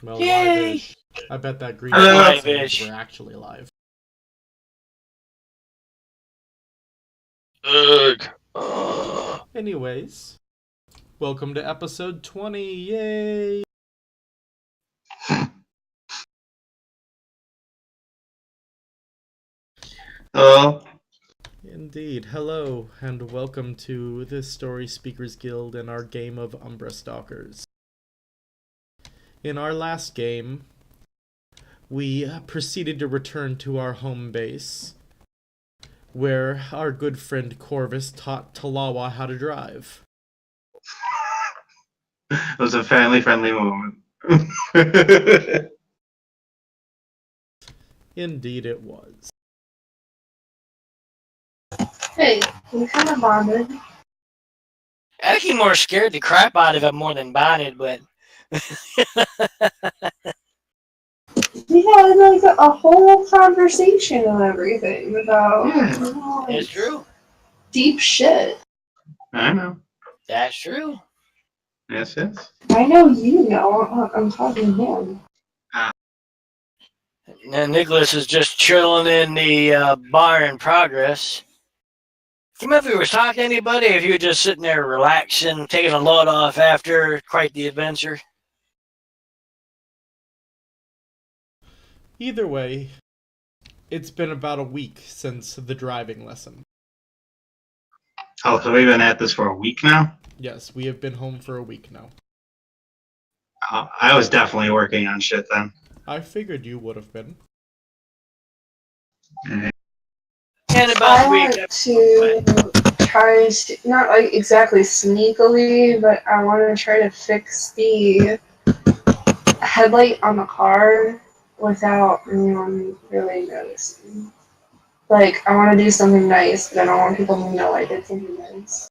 Well, Yay! live-ish. I bet that green Live-ish. were actually live. Ugh. Anyways, welcome to episode 20. Yay! Hello. Indeed. Hello, and welcome to the Story Speakers Guild and our game of Umbra Stalkers. In our last game, we proceeded to return to our home base, where our good friend Corvus taught Talawa how to drive. It was a family-friendly moment. Indeed it was. Hey, we kind of bonded. I think he more scared the crap out of him more than bonded, but We had like a whole conversation and everything about it's true. deep shit. I know. That's true. Yes, yes. I know you know. I'm talking to him. And Nicholas is just chilling in the bar in progress. Do you remember if he was talking to anybody, if you were just sitting there relaxing, taking a load off after quite the adventure? Either way, it's been about a week since the driving lesson. Oh, so we've been at this for a week now? Yes, we have been home for a week now. I was definitely working on shit then. I figured you would have been. And about I a week. want to try to, not like exactly sneakily, but I want to try to fix the headlight on the car without anyone really noticing. Like, I want to do something nice, but I don't want people to know I did something nice.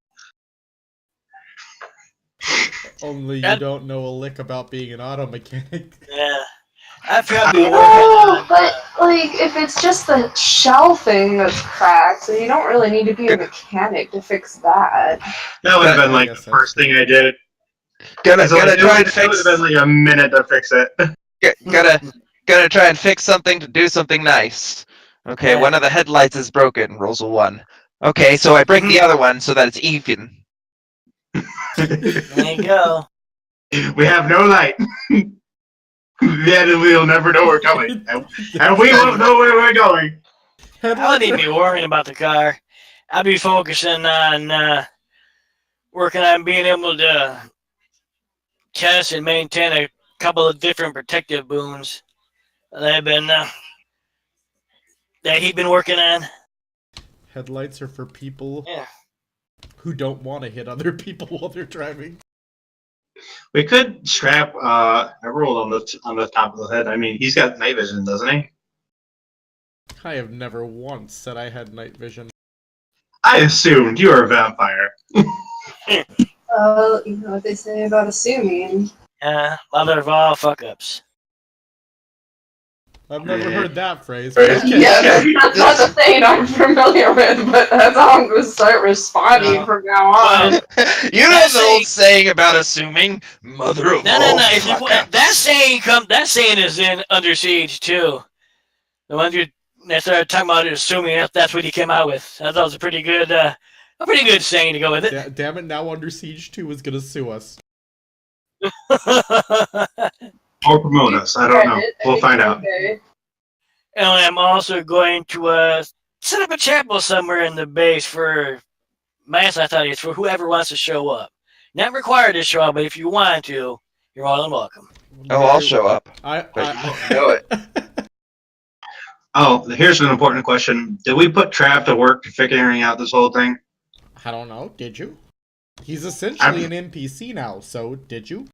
Only you That- don't know a lick about being an auto mechanic. Yeah. I've got to be working No, on but like if it's just the shell thing that's cracked, so you don't really need to be a mechanic to fix that. That would have been I like guess the that's first thing I did. Gotta So try and it would fix. have been like a minute to fix it. Gotta try and fix something to do something nice. Okay, Yeah. one of the headlights is broken. Rolls a 1. Okay, so I break the other one so that it's even. There you go. We have no light. Then we'll never know we're coming. And we won't know where we're going. I wouldn't even be worrying about the car. I'd be focusing on working on being able to test and maintain a couple of different protective boons that he's been working on. Headlights are for people Yeah. who don't want to hit other people while they're driving. We could strap Emerald on the top of the head. I mean, he's got night vision, doesn't he? I have never once said I had night vision. I assumed you were a vampire. Well, you know what they say about assuming. Mother of all fuck-ups. I've never heard that phrase. Right. Okay. Yeah, that's not the thing I'm familiar with, but that's how I'm going to start responding from now on. You know the old saying about assuming? Mother of No. all If you, fuck-ups. that saying is in Under Siege too. The one they started talking about assuming that's what he came out with. I thought it was a pretty good saying to go with it. Damn it, now Under Siege 2 is gonna sue us. Or promote us. I don't know. We'll find out. Okay. And I'm also going to set up a chapel somewhere in the base for mass. I thought it's for whoever wants to show up. Not required to show up, but if you want to, you're more than welcome. Oh, I'll show up. But But you won't know it. Oh, here's an important question. Did we put Trav to work figuring out this whole thing? I don't know, did you? He's essentially an NPC now, so did you?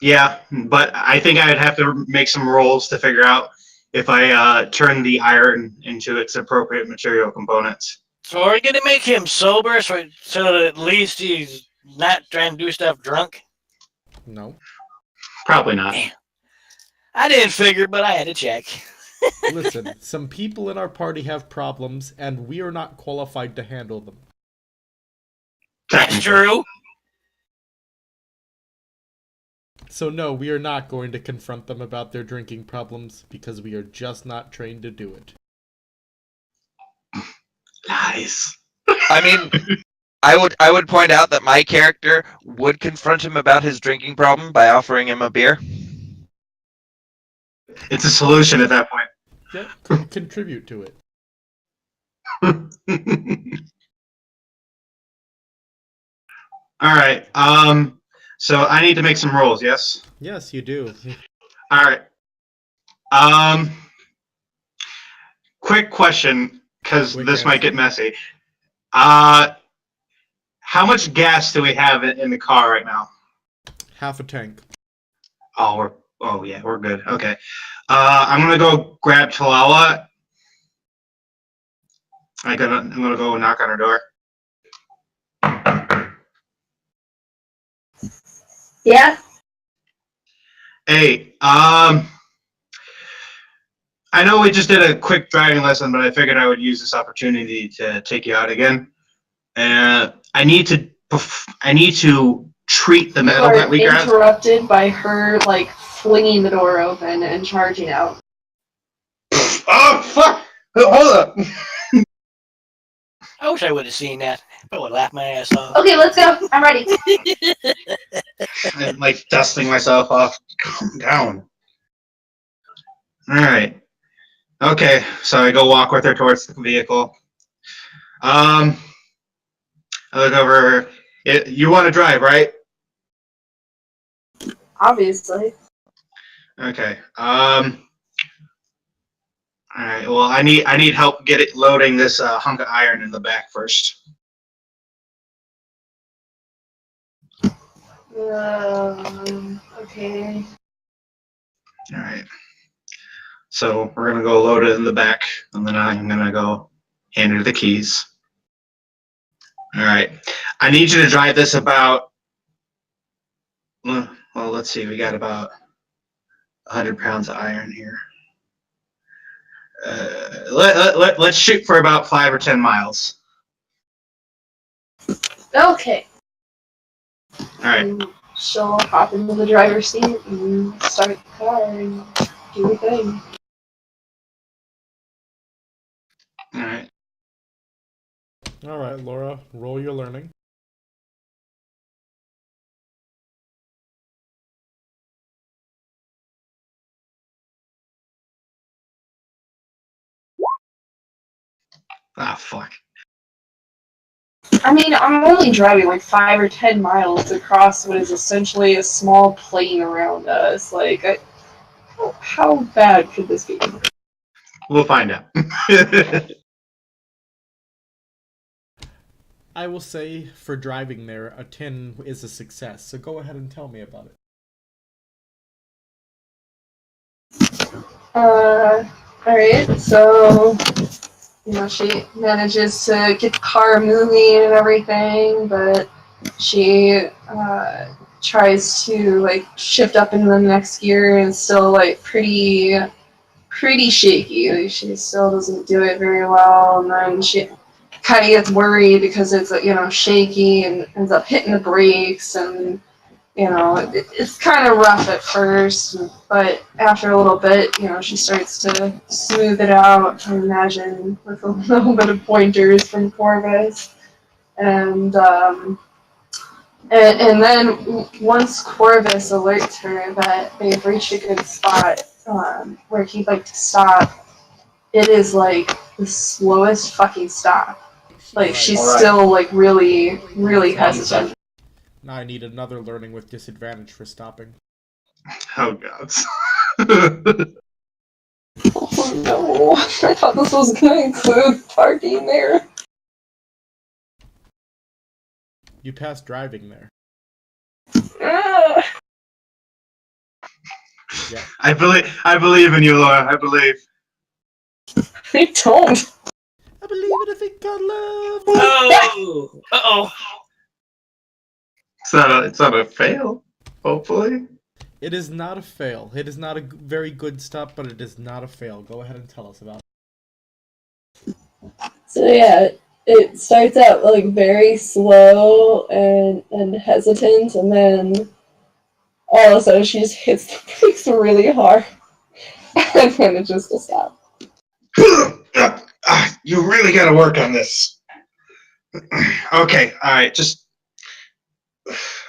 Yeah, but I think I'd have to make some rolls to figure out if I turn the iron into its appropriate material components. So we're going to make him sober so that at least he's not trying to do stuff drunk? No. Probably not. Damn. I didn't figure, but I had to check. Listen, some people in our party have problems, and we are not qualified to handle them. That's true. So no, we are not going to confront them about their drinking problems because we are just not trained to do it. Nice. I mean, I would point out that my character would confront him about his drinking problem by offering him a beer. It's a solution at that point. Yeah, contribute to it. All right. So I need to make some rolls. Yes. Yes, you do. All right. Quick question, because Quick this might answer. get messy. How much gas do we have in the car right now? Half a tank. Oh yeah, we're good. Okay. I'm gonna go grab Talala. I'm gonna go knock on her door. Yeah. Hey, I know we just did a quick driving lesson, but I figured I would use this opportunity to take you out again. I need to treat the You metal are that we grabbed. interrupted by her like flinging the door open and charging out. Oh fuck! Hold up. I wish I would have seen that. I would laugh my ass off. Okay, let's go. I'm ready. I'm like dusting myself off. Calm down. All right. Okay, so I go walk with her towards the vehicle. I look over. You want to drive, right? Obviously. Okay. All right. Well, I need help loading this hunk of iron in the back first. Okay. All right. So we're gonna go load it in the back, and then I'm gonna go hand her the keys. All right. I need you to drive this about. Well, let's see. We got about 100 pounds of iron here. Let's shoot for about 5 or 10 miles. Okay. All right. And she'll hop into the driver's seat and start the car and do her thing. All right. All right, Laura, roll your learning. Ah, fuck. I mean, I'm only driving like 5 or 10 miles across what is essentially a small plain around us. Like, how bad could this be? We'll find out. I will say, for driving there, a 10 is a success, so go ahead and tell me about it. Alright, so, she manages to get the car moving and everything, but she, tries to, like, shift up into the next gear and it's still, like, pretty shaky. Like, she still doesn't do it very well, and then she kind of gets worried because it's, shaky and ends up hitting the brakes, and it's kind of rough at first, but after a little bit, she starts to smooth it out, I imagine, with a little bit of pointers from Corvus. And then once Corvus alerts her that they've reached a good spot where he'd like to stop, it is like the slowest fucking stop. Like, Right. she's Alright. still like really hesitant. Now I need another learning with disadvantage for stopping. Oh god. Oh no, I thought this was gonna include parking there. You passed driving there. Ah, Yeah. I believe in you, Laura. I believe. I don't. I believe in a thing called love. Oh! Uh-oh. It's not a fail. Hopefully. It is not a fail. It is not a very good stop, but it is not a fail. Go ahead and tell us about it. So yeah, it starts out like very slow and hesitant, and then all of a sudden she just hits the brakes really hard and manages to stop. You really got to work on this. Okay, all right, just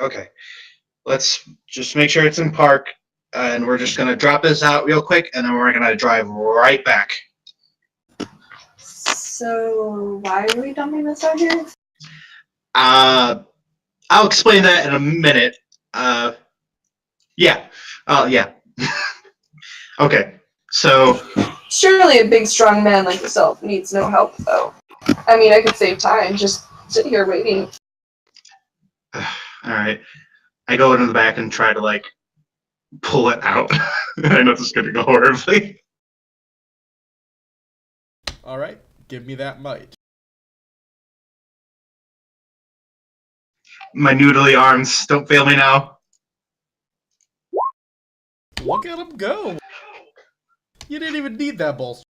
okay. Let's just make sure it's in park, and we're just gonna drop this out real quick, and then we're gonna drive right back. So why are we dumping this out here? I'll explain that in a minute. Yeah. Yeah. Okay. So. Surely a big, strong man like yourself needs no help, though. I mean, I could save time. Just sit here waiting. All right. I go into the back and try to like pull it out. I know this is gonna go horribly. All right, give me that might. My noodly arms, don't fail me now. Look at him go! You didn't even need that bolster.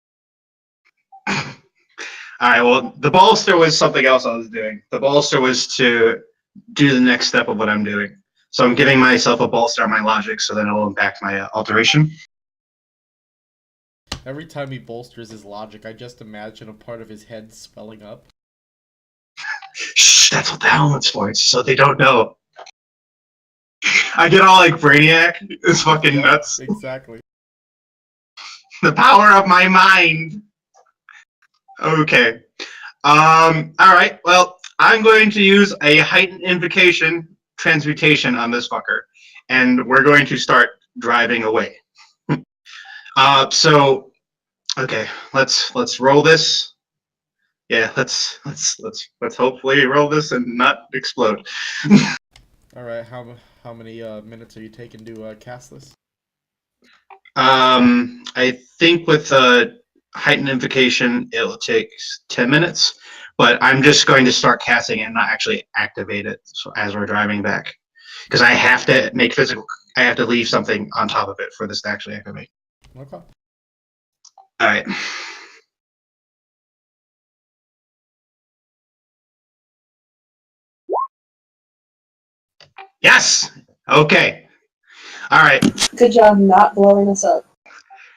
Alright, well, the bolster was something else I was doing. The bolster was to do the next step of what I'm doing. So I'm giving myself a bolster on my logic so then it'll impact my alteration. Every time he bolsters his logic, I just imagine a part of his head swelling up. Shh, that's what the helmet's for. It's so they don't know. I get all like Brainiac. It's fucking nuts. Exactly. The power of my mind. Okay. Alright, well, I'm going to use a heightened invocation transmutation on this fucker. And we're going to start driving away. So okay, let's roll this. Yeah, let's hopefully roll this and not explode. All right, how many minutes are you taking to cast this? I think with heightened invocation, it'll take 10 minutes, but I'm just going to start casting it and not actually activate it as we're driving back. Because I have to make physical, I have to leave something on top of it for this to actually activate. Okay. Alright. Yes! Okay. Alright. Good job not blowing us up.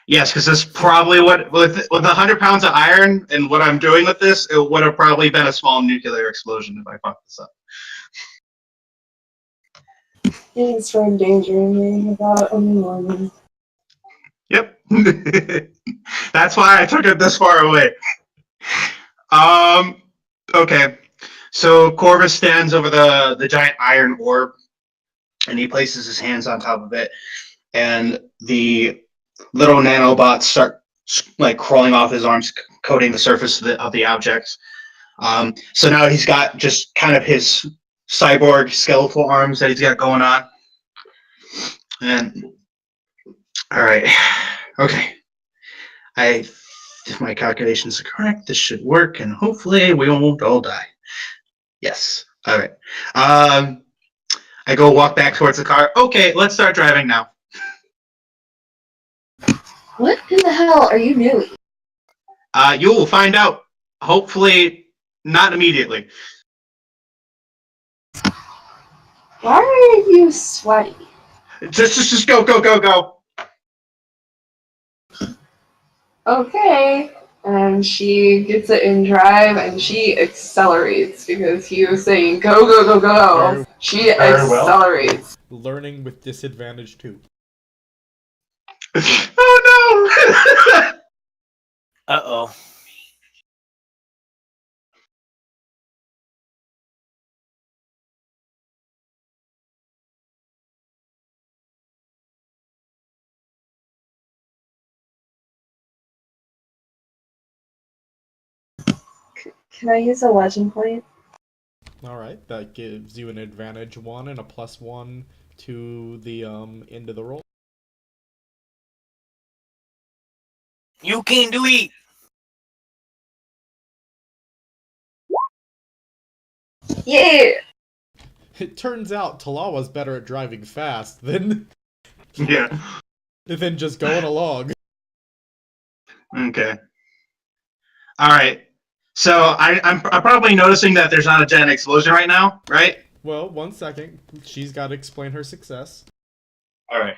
Yes, because this is probably what, with 100 pounds of iron and what I'm doing with this, it would have probably been a small nuclear explosion if I fucked this up. Thanks for endangering me without any warning. Yep. That's why I took it this far away. Okay. So Corvus stands over the giant iron orb, and he places his hands on top of it, and the little nanobots start like crawling off his arms, coating the surface of the object. So now he's got just kind of his cyborg skeletal arms that he's got going on. And all right, okay. If my calculations are correct, this should work, and hopefully we won't all die. Yes. All right. I go walk back towards the car. Okay, let's start driving now. What in the hell are you doing? You will find out. Hopefully, not immediately. Why are you sweaty? Just go, go, go, go. Okay. And she gets it in drive and she accelerates because he was saying go, go, go, go. She accelerates. Learning with disadvantage too. Oh no! Uh-oh. Can I use a legend point? Alright, that gives you an advantage 1 and a +1 to the end of the roll. You can do it. Yeah! It turns out Talawa's better at driving fast than Yeah. just going along. Okay. All right. So I'm probably noticing that there's not a giant explosion right now, right? Well, 1 second. She's got to explain her success. All right.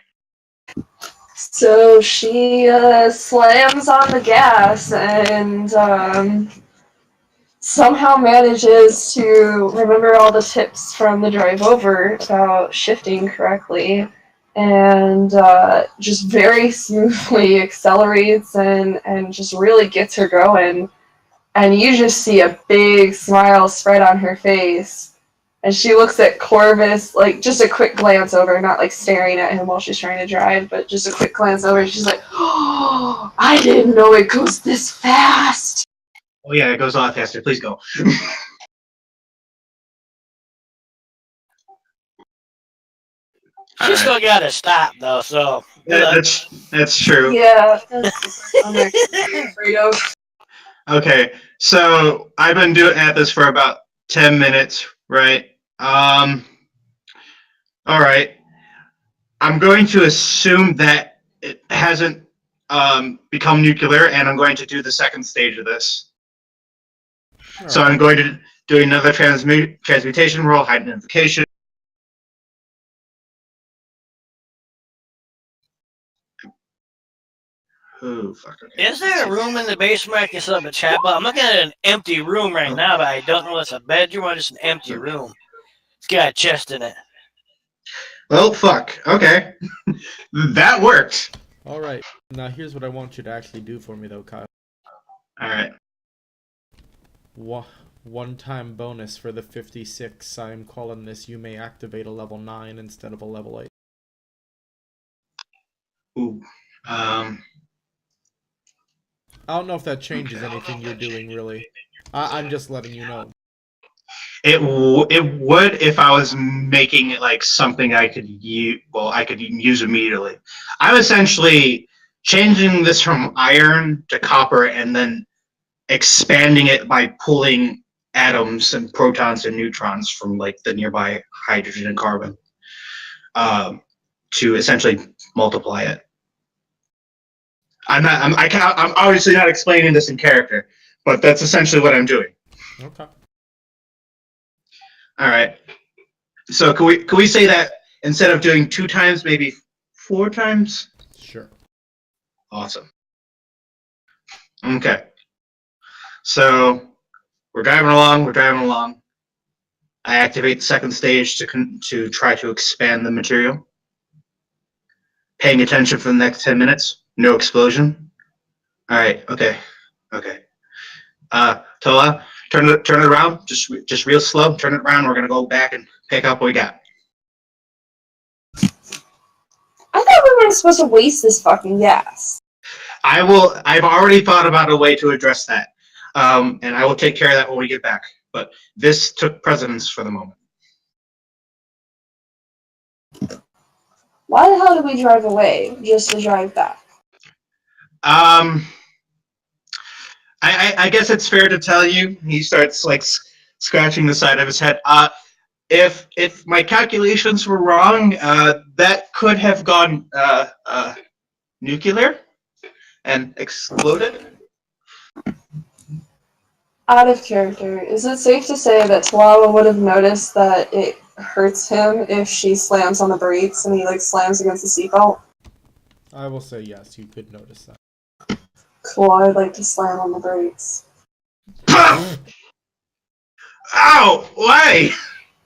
So she slams on the gas and somehow manages to remember all the tips from the drive over about shifting correctly, and just very smoothly accelerates and just really gets her going. And you just see a big smile spread on her face. And she looks at Corvus, like just a quick glance over, not like staring at him while she's trying to drive, but just a quick glance over. And she's like, "Oh, I didn't know it goes this fast." Oh yeah, it goes a lot faster. Please go. She still got to stop though, so. That's true. Yeah, that's what I'm actually afraid of. Okay, so I've been doing at this for about 10 minutes, right? All right. I'm going to assume that it hasn't become nuclear, and I'm going to do the second stage of this. All So right. I'm going to do another transmutation roll, identification. Oh, fuck. Okay. Is there a room in the basement I can set up a chat box? I'm looking at an empty room right now, but I don't know if it's a bedroom or just an empty room. It's got a chest in it. Well, fuck. Okay. That worked. All right. Now here's what I want you to actually do for me, though, Kyle. All right. One-time bonus for the 56. I'm calling this. You may activate a level 9 instead of a level 8. Ooh. I don't know if that changes anything you're doing, really. I'm just letting you know. It would if I was making it like something I could use. Well, I could use immediately. I'm essentially changing this from iron to copper and then expanding it by pulling atoms and protons and neutrons from like the nearby hydrogen and carbon to essentially multiply it. I'm obviously not explaining this in character, but that's essentially what I'm doing. Okay. All right. So can we say that instead of doing 2 times, maybe 4 times? Sure. Awesome. Okay. So we're driving along. I activate the second stage to try to expand the material. Paying attention for the next 10 minutes. No explosion. All right. Okay. Tola, turn it around. Just real slow. Turn it around. We're gonna go back and pick up what we got. I thought we weren't supposed to waste this fucking gas. I've already thought about a way to address that, and I will take care of that when we get back. But this took precedence for the moment. Why the hell did we drive away just to drive back? I guess it's fair to tell you. He starts like scratching the side of his head. If my calculations were wrong, that could have gone nuclear and exploded. Out of character, is it safe to say that Talala would have noticed that it hurts him if she slams on the brakes and he like slams against the seatbelt? I will say yes, you could notice that. Cool, I'd like to slam on the brakes. Ow! Why?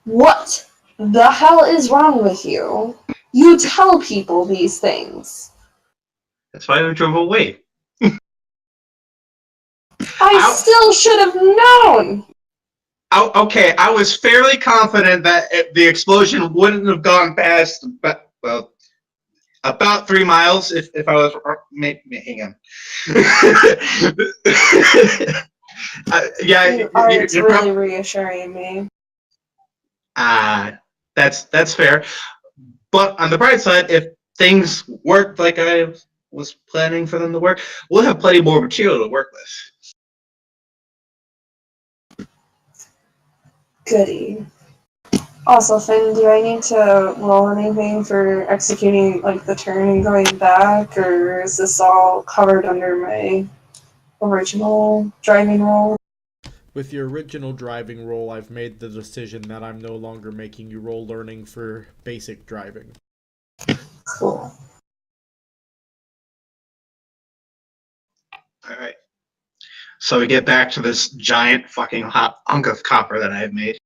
What the hell is wrong with you? You tell people these things. That's why we drove away. I Ow. still should have known! Okay, I was fairly confident that the explosion wouldn't have gone past, about 3 miles if I was. Hang on. You aren't really reassuring me. That's fair. But on the bright side, if things worked like I was planning for them to work, we'll have plenty more material to work with. Goody. Also, Finn, do I need to roll anything for executing like the turn and going back, or is this all covered under my original driving roll? With your original driving roll, I've made the decision that I'm no longer making you roll learning for basic driving. Cool. All right. So we get back to this giant fucking hot hunk of copper that I have made.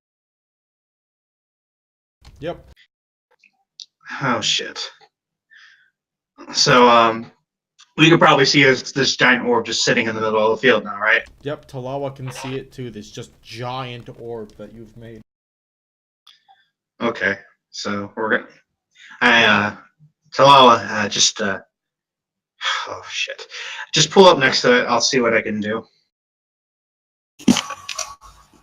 Yep. Oh shit. So we could probably see this giant orb just sitting in the middle of the field now, right? Yep, Talawa can see it too. This just giant orb that you've made. Okay. So we're gonna. Talawa, oh shit. Just pull up next to it. I'll see what I can do.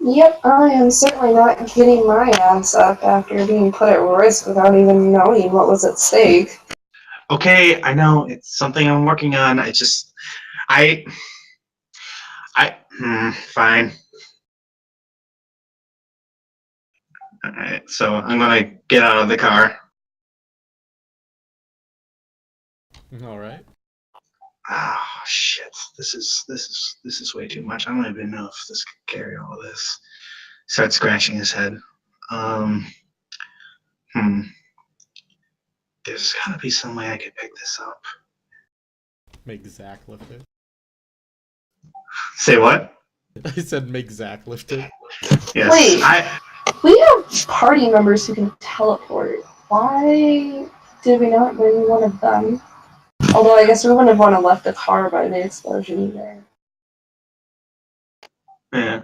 Yep, I am certainly not getting my ass up after being put at risk without even knowing what was at stake. Okay, I know it's something I'm working on. I, fine. All right, so I'm gonna get out of the car. All right. Oh shit! This is way too much. I don't even know if this can carry all of this. Start scratching his head. Um, hmm. There's gotta be some way I could pick this up. Make Zach lift it. Say what? I said make Zach lift it. Yes. Wait. We have party members who can teleport. Why did we not bring one of them? Although I guess we wouldn't have want to left the car by the explosion either. Yeah.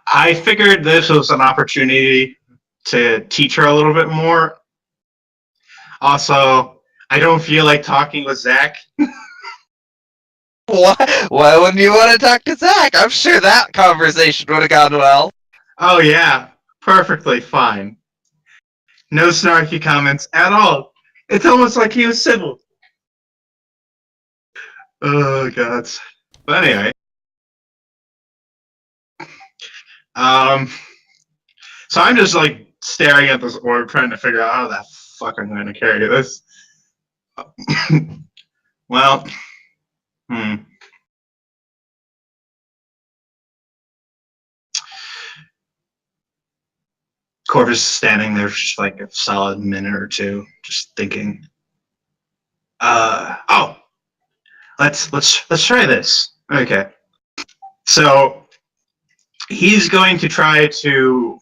I figured this was an opportunity to teach her a little bit more. Also, I don't feel like talking with Zach. Why wouldn't you want to talk to Zach? I'm sure that conversation would have gone well. Oh yeah, perfectly fine. No snarky comments at all. It's almost like he was civil. Oh god. But anyway. So I'm just like staring at this orb trying to figure out how the fuck I'm gonna carry this. Well, Corvus is standing there for just like a solid minute or two, just thinking. Oh, let's try this. Okay. So he's going to try to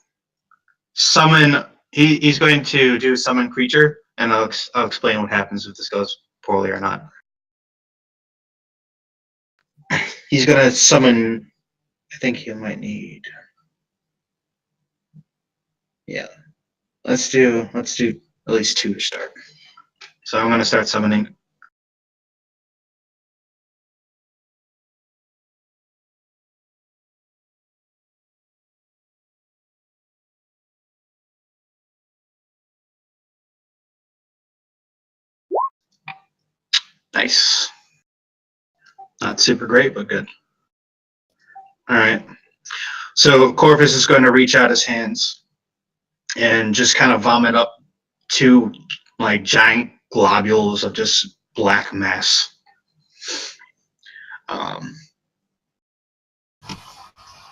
summon. He's going to do summon creature, and I'll explain what happens if this goes poorly or not. He's gonna summon. I think he might need. Yeah. Let's do at least 2 to start. So I'm gonna start summoning. Nice. Not super great, but good. All right. So Corvus is going to reach out his hands and just kind of vomit up 2 like giant globules of just black mass.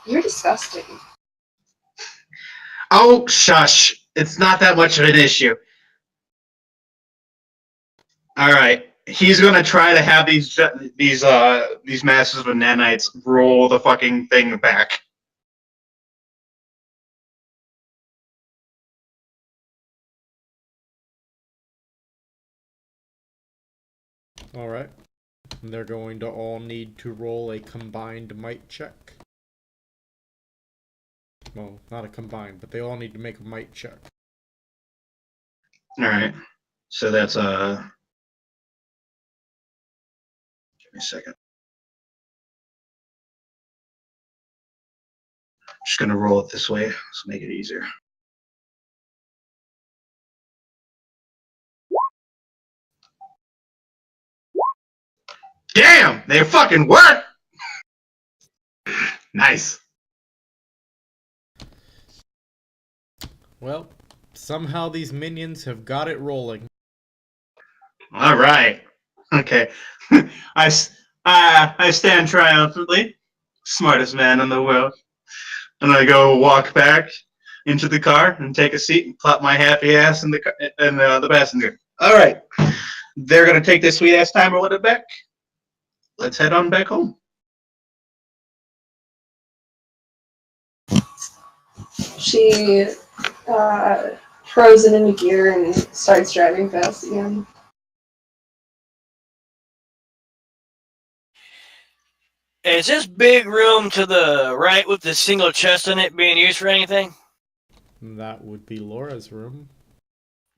You're disgusting. Oh, shush! It's not that much of an issue. All right. He's gonna try to have these masses of nanites roll the fucking thing back. All right. And they're going to all need to roll a combined might check. Well, not a combined, but they all need to make a might check. All right. So that's give me a second. Just gonna roll it this way, so make it easier. Damn, they fucking work. Nice. Well, somehow these minions have got it rolling. All right. Okay. I stand triumphantly, smartest man in the world, and I go walk back into the car and take a seat and plop my happy ass in the passenger. All right. They're going to take this sweet ass timer with it back. Let's head on back home. She throws it into gear and starts driving fast again. Is this big room to the right with the single chest in it being used for anything? That would be Laura's room.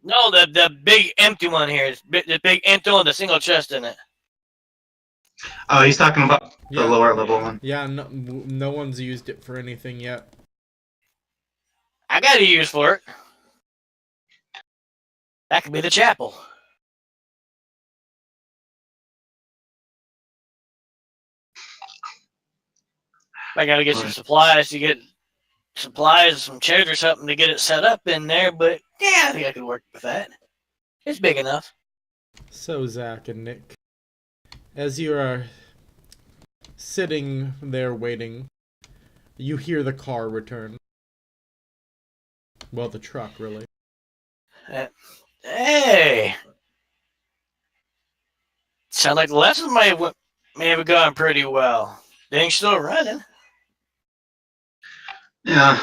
No, the big empty one here. The big empty one with the single chest in it. Oh, he's talking about the Yeah. lower level one. Yeah, no one's used it for anything yet. I got a use for it. That could be the chapel. I gotta get some supplies to get some chairs or something to get it set up in there, but yeah, I think I could work with that. It's big enough. So, Zach and Nick, as you are sitting there waiting, you hear the car return. Well, the truck, really. Hey! Sound like the lessons may have gone pretty well. Things still running. Yeah,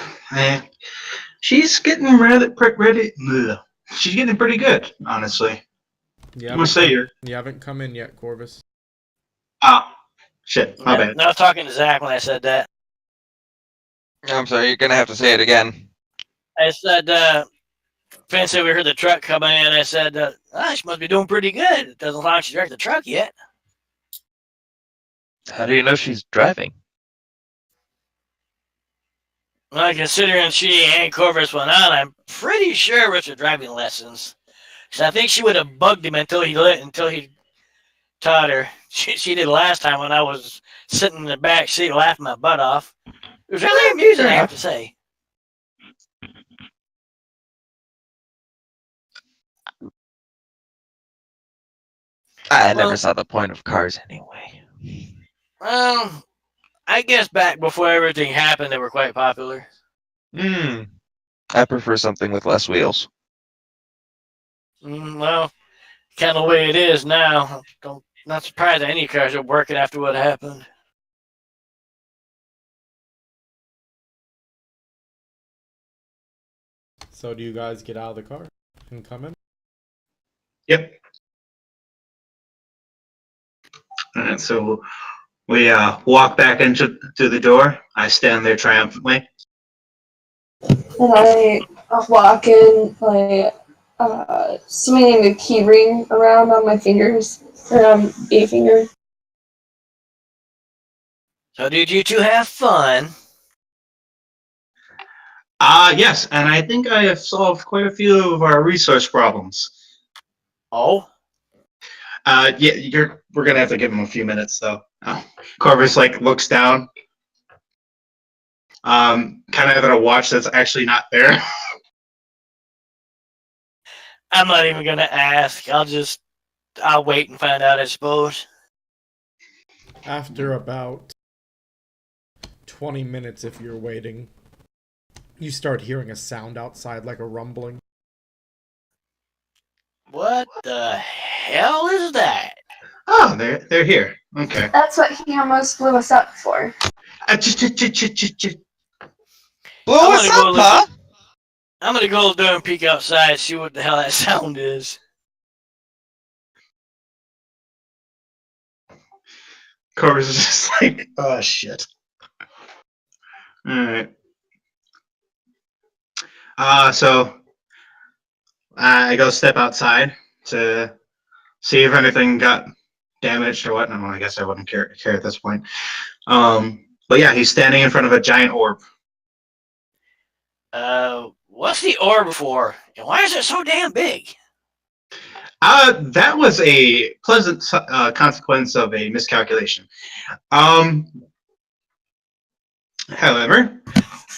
she's getting ready. Ugh. She's getting pretty good, honestly. You I must say you're. haven't come in yet, Corvus. Ah, shit, my bad. No, I was talking to Zach when I said that. I'm sorry, you're gonna have to say it again. I said, Finn said we heard the truck coming in. I said, she must be doing pretty good. It doesn't look like she wrecked the truck yet. How do you know she's driving? Well, considering she and Corvus went on, I'm pretty sure it's her driving lessons. So I think she would have bugged him until he taught her. She did last time when I was sitting in the back seat laughing my butt off. It was really amusing, I have to say. I never saw the point of cars anyway. Well, I guess back before everything happened, they were quite popular. I prefer something with less wheels. Well, kind of the way it is now. Not surprised that any cars are working after what happened. So do you guys get out of the car and come in? Yep. And so we walk back into the door. I stand there triumphantly. And I walk in, like, swinging the key ring around on my fingers, or a finger. So did you two have fun? Yes, and I think I have solved quite a few of our resource problems. Oh? Yeah, we're gonna have to give him a few minutes though. Corvus looks down. Kind of at a watch that's actually not there. I'm not even gonna ask. I'll wait and find out, I suppose. After about 20 minutes, if you're waiting, you start hearing a sound outside like a rumbling. What the hell is that? Oh, they're here. Okay. That's what he almost blew us up for. Blow I'm us gonna go up, huh? I'm gonna go there and peek outside, see what the hell that sound is. Corvus is just like, oh shit. Alright. So I go step outside to see if anything got damaged or what. No, I guess I wouldn't care at this point. But yeah, he's standing in front of a giant orb. What's the orb for? And why is it so damn big? That was a pleasant consequence of a miscalculation. However,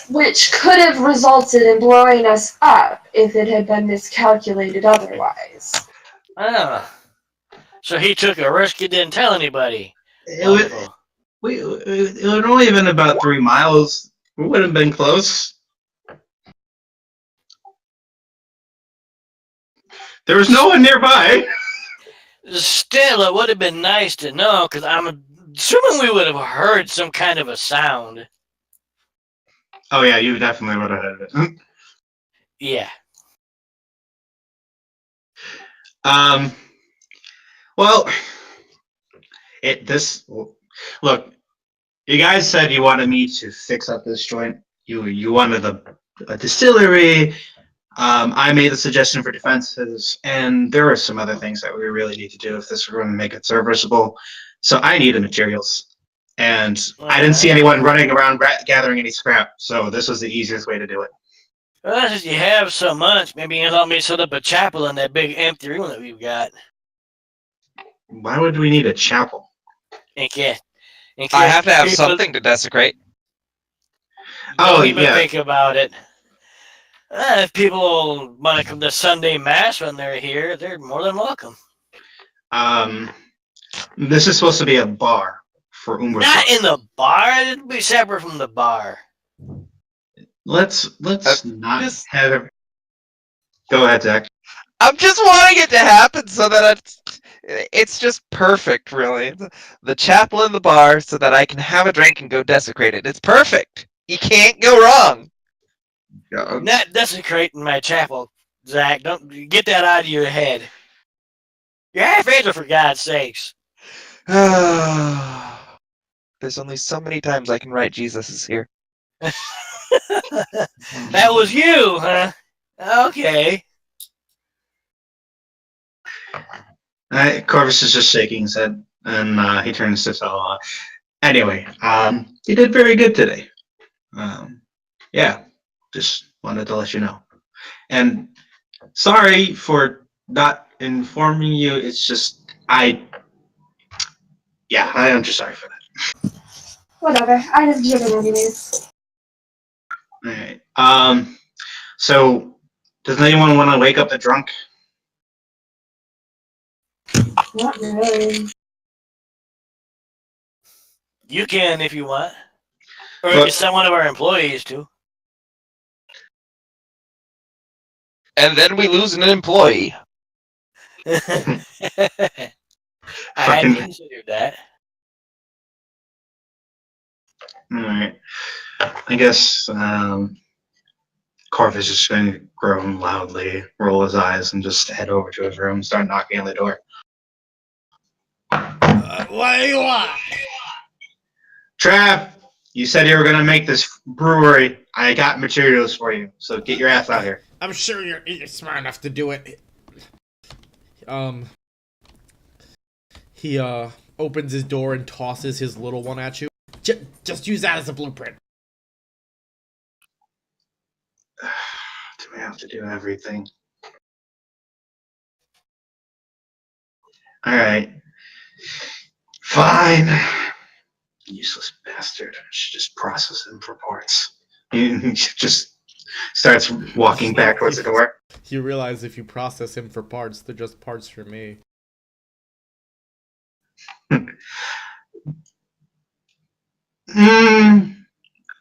Which could have resulted in blowing us up if it had been miscalculated otherwise. So he took a risk he didn't tell anybody. it would only have been about 3 miles. We would have been close. There was no one nearby. Still, it would have been nice to know, because I'm assuming we would have heard some kind of a sound. Oh yeah, you definitely would have heard it. Yeah. Well, look. You guys said you wanted me to fix up this joint. You wanted a distillery. I made the suggestion for defenses, and there are some other things that we really need to do if this were going to make it serviceable. So I need the materials, and I didn't see anyone running around gathering any scrap. So this was the easiest way to do it. Well, since you have so much, maybe you can help me set up a chapel in that big empty room that we've got. Why would we need a chapel? In case I have to have people- something to desecrate. Don't even yeah. think about it. If people want to come to Sunday Mass when they're here, they're more than welcome. This is supposed to be a bar for Umbra. Not in the bar. It'd be separate from the bar. Let's not have it. Go ahead, Zach. I'm just wanting it to happen so that it's just perfect, really. The chapel and the bar so that I can have a drink and go desecrate it. It's perfect. You can't go wrong. Not desecrating my chapel, Zach. Don't get that out of your head. You're half-Angel, for God's sakes. There's only so many times I can write Jesus is here. That was you, huh? Okay. Corvus is just shaking his head, and he turns to Salah. Anyway, you did very good today. Yeah, just wanted to let you know. And sorry for not informing you. It's just I am just sorry for that. Whatever. I just did it anyways. All right. So does anyone want to wake up the drunk? Not really. You can if you want. Or you can send one of our employees to. And then we lose an employee. I hadn't considered that. All right. I guess Corvus is just going to groan loudly, roll his eyes, and just head over to his room, start knocking on the door. What do you want? Trav, you said you were going to make this brewery. I got materials for you, so get your ass out here. I'm sure you're smart enough to do it. He opens his door and tosses his little one at you. Just use that as a blueprint. Do we have to do everything? All right. Fine. Useless bastard. I should just process him for parts. He just starts walking back towards the door. You realize if you process him for parts, they're just parts for me.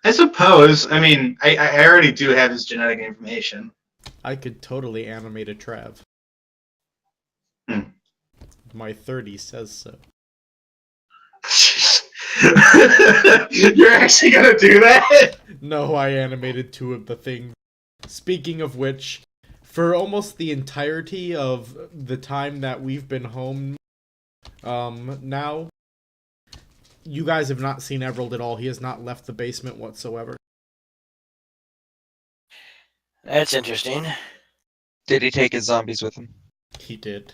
I suppose. I mean, I already do have his genetic information. I could totally animate a Trav. My 30 says so. You're actually gonna do that? No, I animated 2 of the things. Speaking of which, for almost the entirety of the time that we've been home, now, you guys have not seen Everald at all. He has not left the basement whatsoever. That's interesting. Did he take his zombies with him? He did.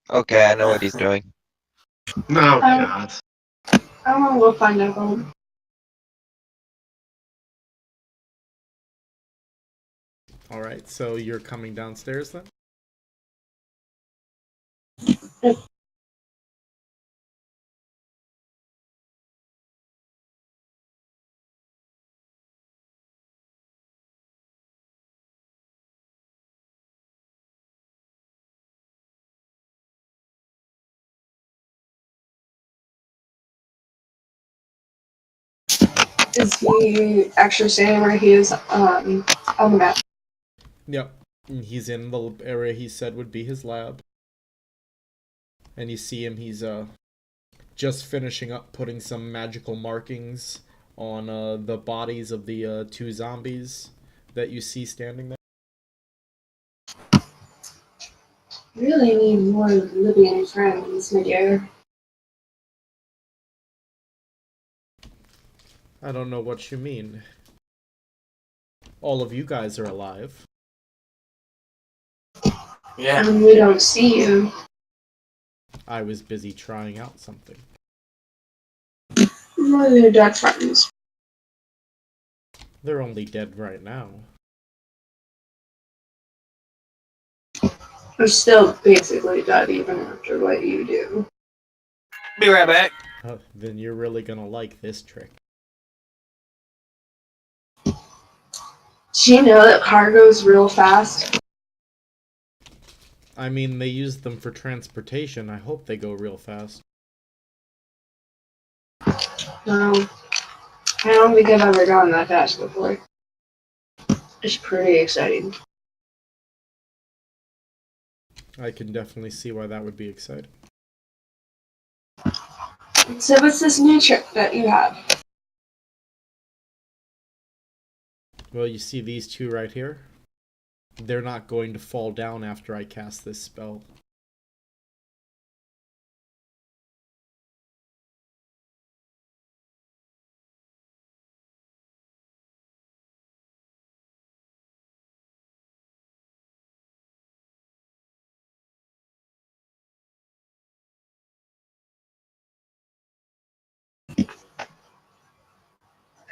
Okay, I know what he's doing. No, God. I want to go find Everald. Alright, so you're coming downstairs then? Is he actually standing where he is on the map? Yep. He's in the area he said would be his lab. And you see him, he's just finishing up putting some magical markings on the bodies of the 2 zombies that you see standing there. Really need more living friends, my dear. I don't know what you mean. All of you guys are alive. Yeah. And we don't see you. I was busy trying out something. More than your dead friends. They're only dead right now. We're still basically dead even after what you do. Be right back. Then you're really gonna like this trick. Do you know that car goes real fast? I mean, they use them for transportation. I hope they go real fast. No. I don't think I've ever gone that fast before. It's pretty exciting. I can definitely see why that would be exciting. So what's this new trick that you have? Well, you see these 2 right here? They're not going to fall down after I cast this spell.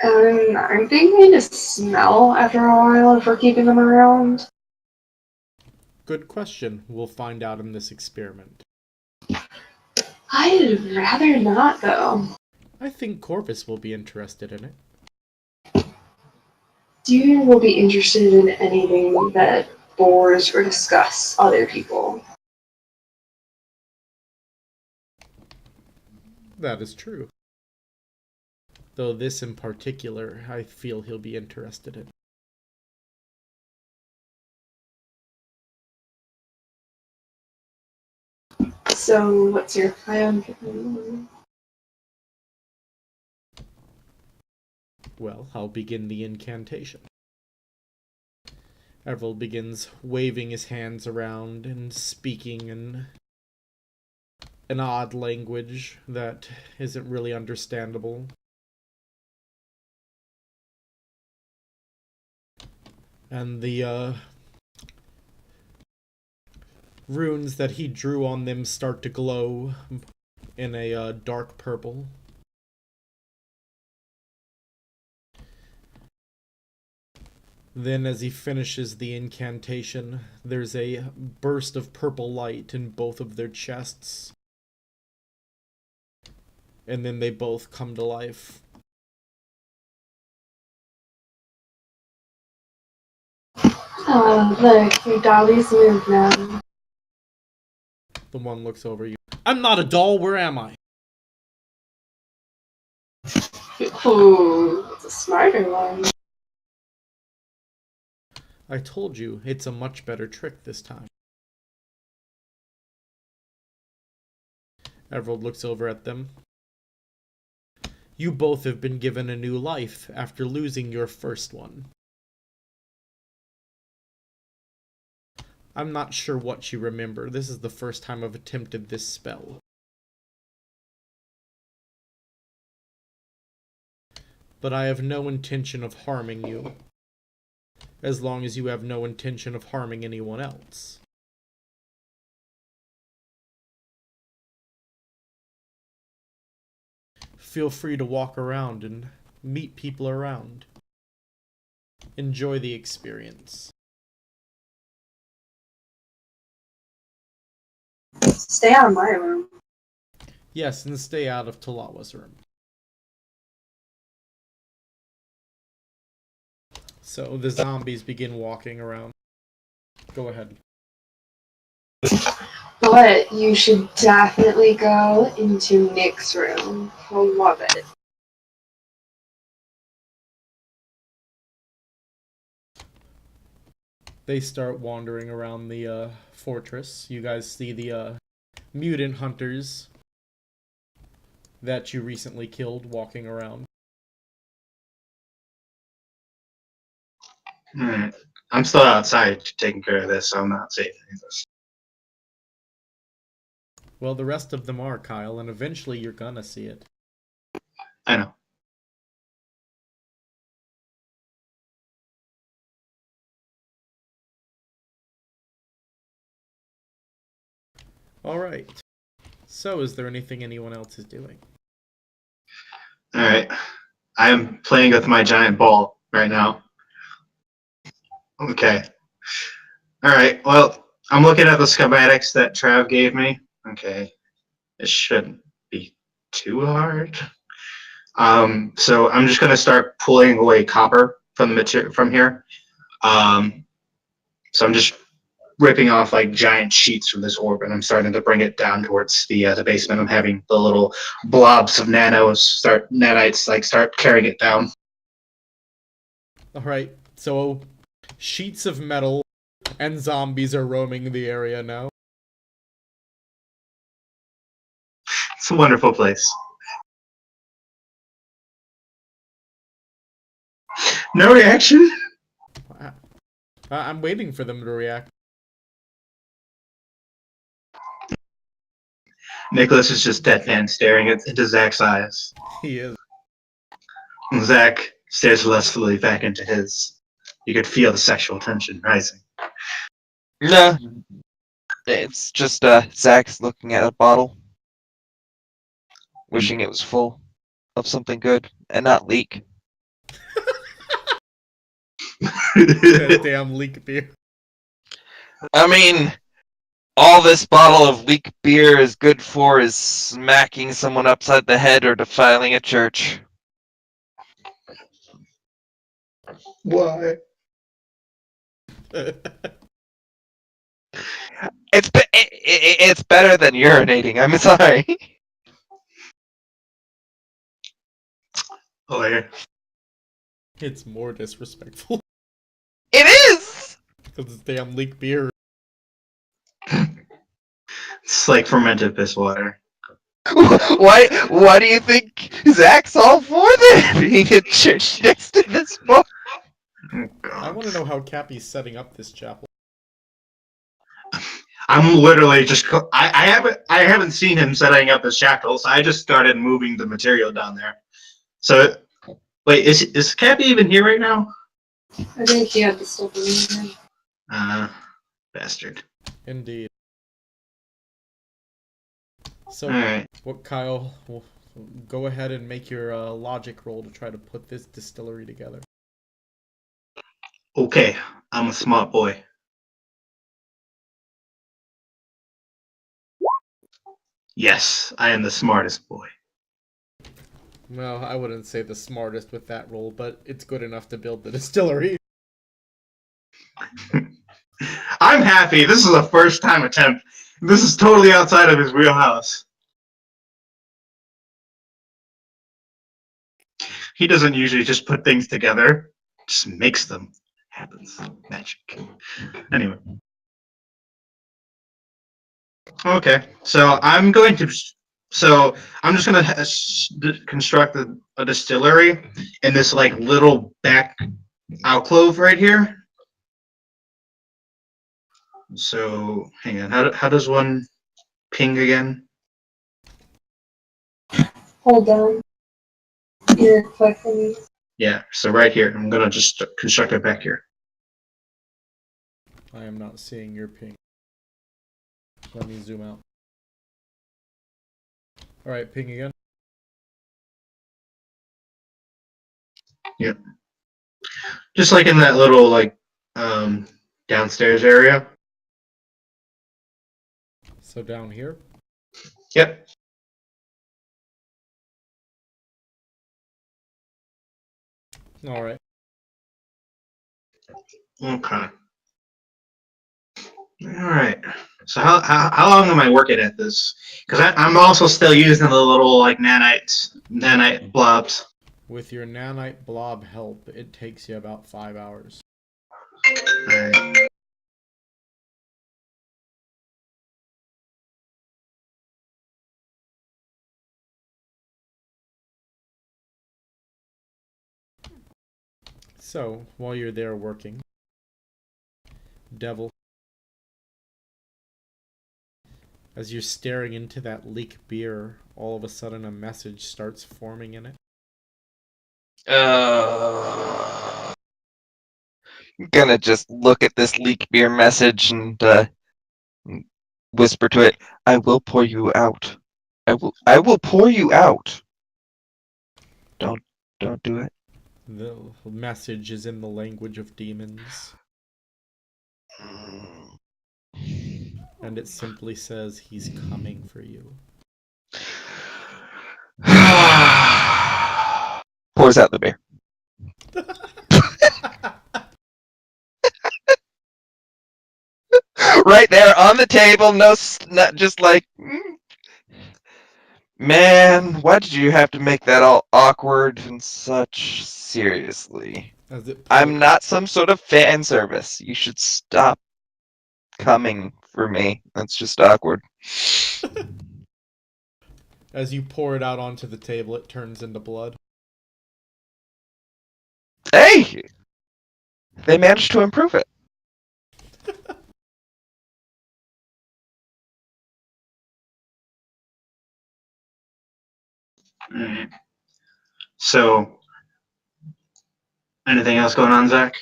Aren't they going to smell after a while if we're keeping them around? Good question. We'll find out in this experiment. I'd rather not, though. I think Corvus will be interested in it. You will be interested in anything that bores or disgusts other people. That is true. Though this in particular, I feel he'll be interested in. So, what's your plan? Well, I'll begin the incantation. Everil begins waving his hands around and speaking in an odd language that isn't really understandable. And the runes that he drew on them start to glow in a dark purple. Then as he finishes the incantation, there's a burst of purple light in both of their chests. And then they both come to life. Oh, look, your dolly's moved now. The one looks over you. I'm not a doll, where am I? Ooh, it's a smarter one. I told you, it's a much better trick this time. Everald looks over at them. You both have been given a new life after losing your first one. I'm not sure what you remember. This is the first time I've attempted this spell. But I have no intention of harming you, as long as you have no intention of harming anyone else. Feel free to walk around and meet people around. Enjoy the experience. Stay out of my room. Yes, and stay out of Talawa's room. So the zombies begin walking around. Go ahead. But you should definitely go into Nick's room. He'll love it. They start wandering around the fortress. You guys see the mutant hunters that you recently killed walking around. Alright. I'm still outside taking care of this, so I'm not seeing any of this. Well, the rest of them are, Kyle, and eventually you're gonna see it. I know. Alright. So, is there anything anyone else is doing? Alright. I'm playing with my giant ball right now. Okay. Alright, well, I'm looking at the schematics that Trav gave me. Okay. It shouldn't be too hard. So I'm just gonna start pulling away copper from the material from here. So I'm just ripping off like giant sheets from this orb, and I'm starting to bring it down towards the basement. I'm having the little blobs of nanites start carrying it down. Alright, so sheets of metal and zombies are roaming the area now. It's a wonderful place. No reaction? I'm waiting for them to react. Nicholas is just deadpan staring into Zach's eyes. He is. And Zach stares lustfully back into his. You could feel the sexual tension rising. No, it's just Zach's looking at a bottle, wishing it was full of something good and not leak. That damn leak beer. I mean, all this bottle of leak beer is good for is smacking someone upside the head or defiling a church. Why? It's better than urinating. I'm sorry. Oh, yeah. It's more disrespectful. It is. Because it's damn leak beer. It's like fermented piss water. Why do you think Zach's all for that? Being a church next to this book? Oh, I God. want to know how Cappy's setting up this chapel. I'm literally just. I haven't seen him setting up his shackles. I just started moving the material down there. So, wait, is Cappy even here right now? I think he had the stuff in there. Bastard. Indeed. So, All right. what, Kyle? Well, go ahead and make your logic roll to try to put this distillery together. Okay, I'm a smart boy. Yes, I am the smartest boy. Well, I wouldn't say the smartest with that roll, but it's good enough to build the distillery. I'm happy. This is a first time attempt. This is totally outside of his wheelhouse. He doesn't usually just put things together, just makes them. Happens. Magic. Anyway. Okay, so I'm just gonna construct a distillery in this like little back alcove right here. So hang on, how does one ping again? Hold down. You're clicking. Yeah, so right here. I'm gonna just construct it back here. I am not seeing your ping. Let me zoom out. Alright, ping again. Yep. Just like in that little like downstairs area. So down here. Yep. Alright. Okay. All right. So how long am I working at this? Because I'm also still using the little like nanite blobs. With your nanite blob help, it takes you about 5 hours. All right. So, while you're there working, Devil, as you're staring into that leak beer, all of a sudden a message starts forming in it. I'm gonna just look at this leak beer message and whisper to it, "I will pour you out. I will pour you out. Don't do it." The message is in the language of demons, and it simply says he's coming for you. Pours out the beer. Right there on the table, not just like, man, why did you have to make that all awkward and such? Seriously. As it I'm not some sort of fan service. You should stop coming for me. That's just awkward. As you pour it out onto the table, it turns into blood. Hey! They managed to improve it. Alright. So, anything else going on, Zach?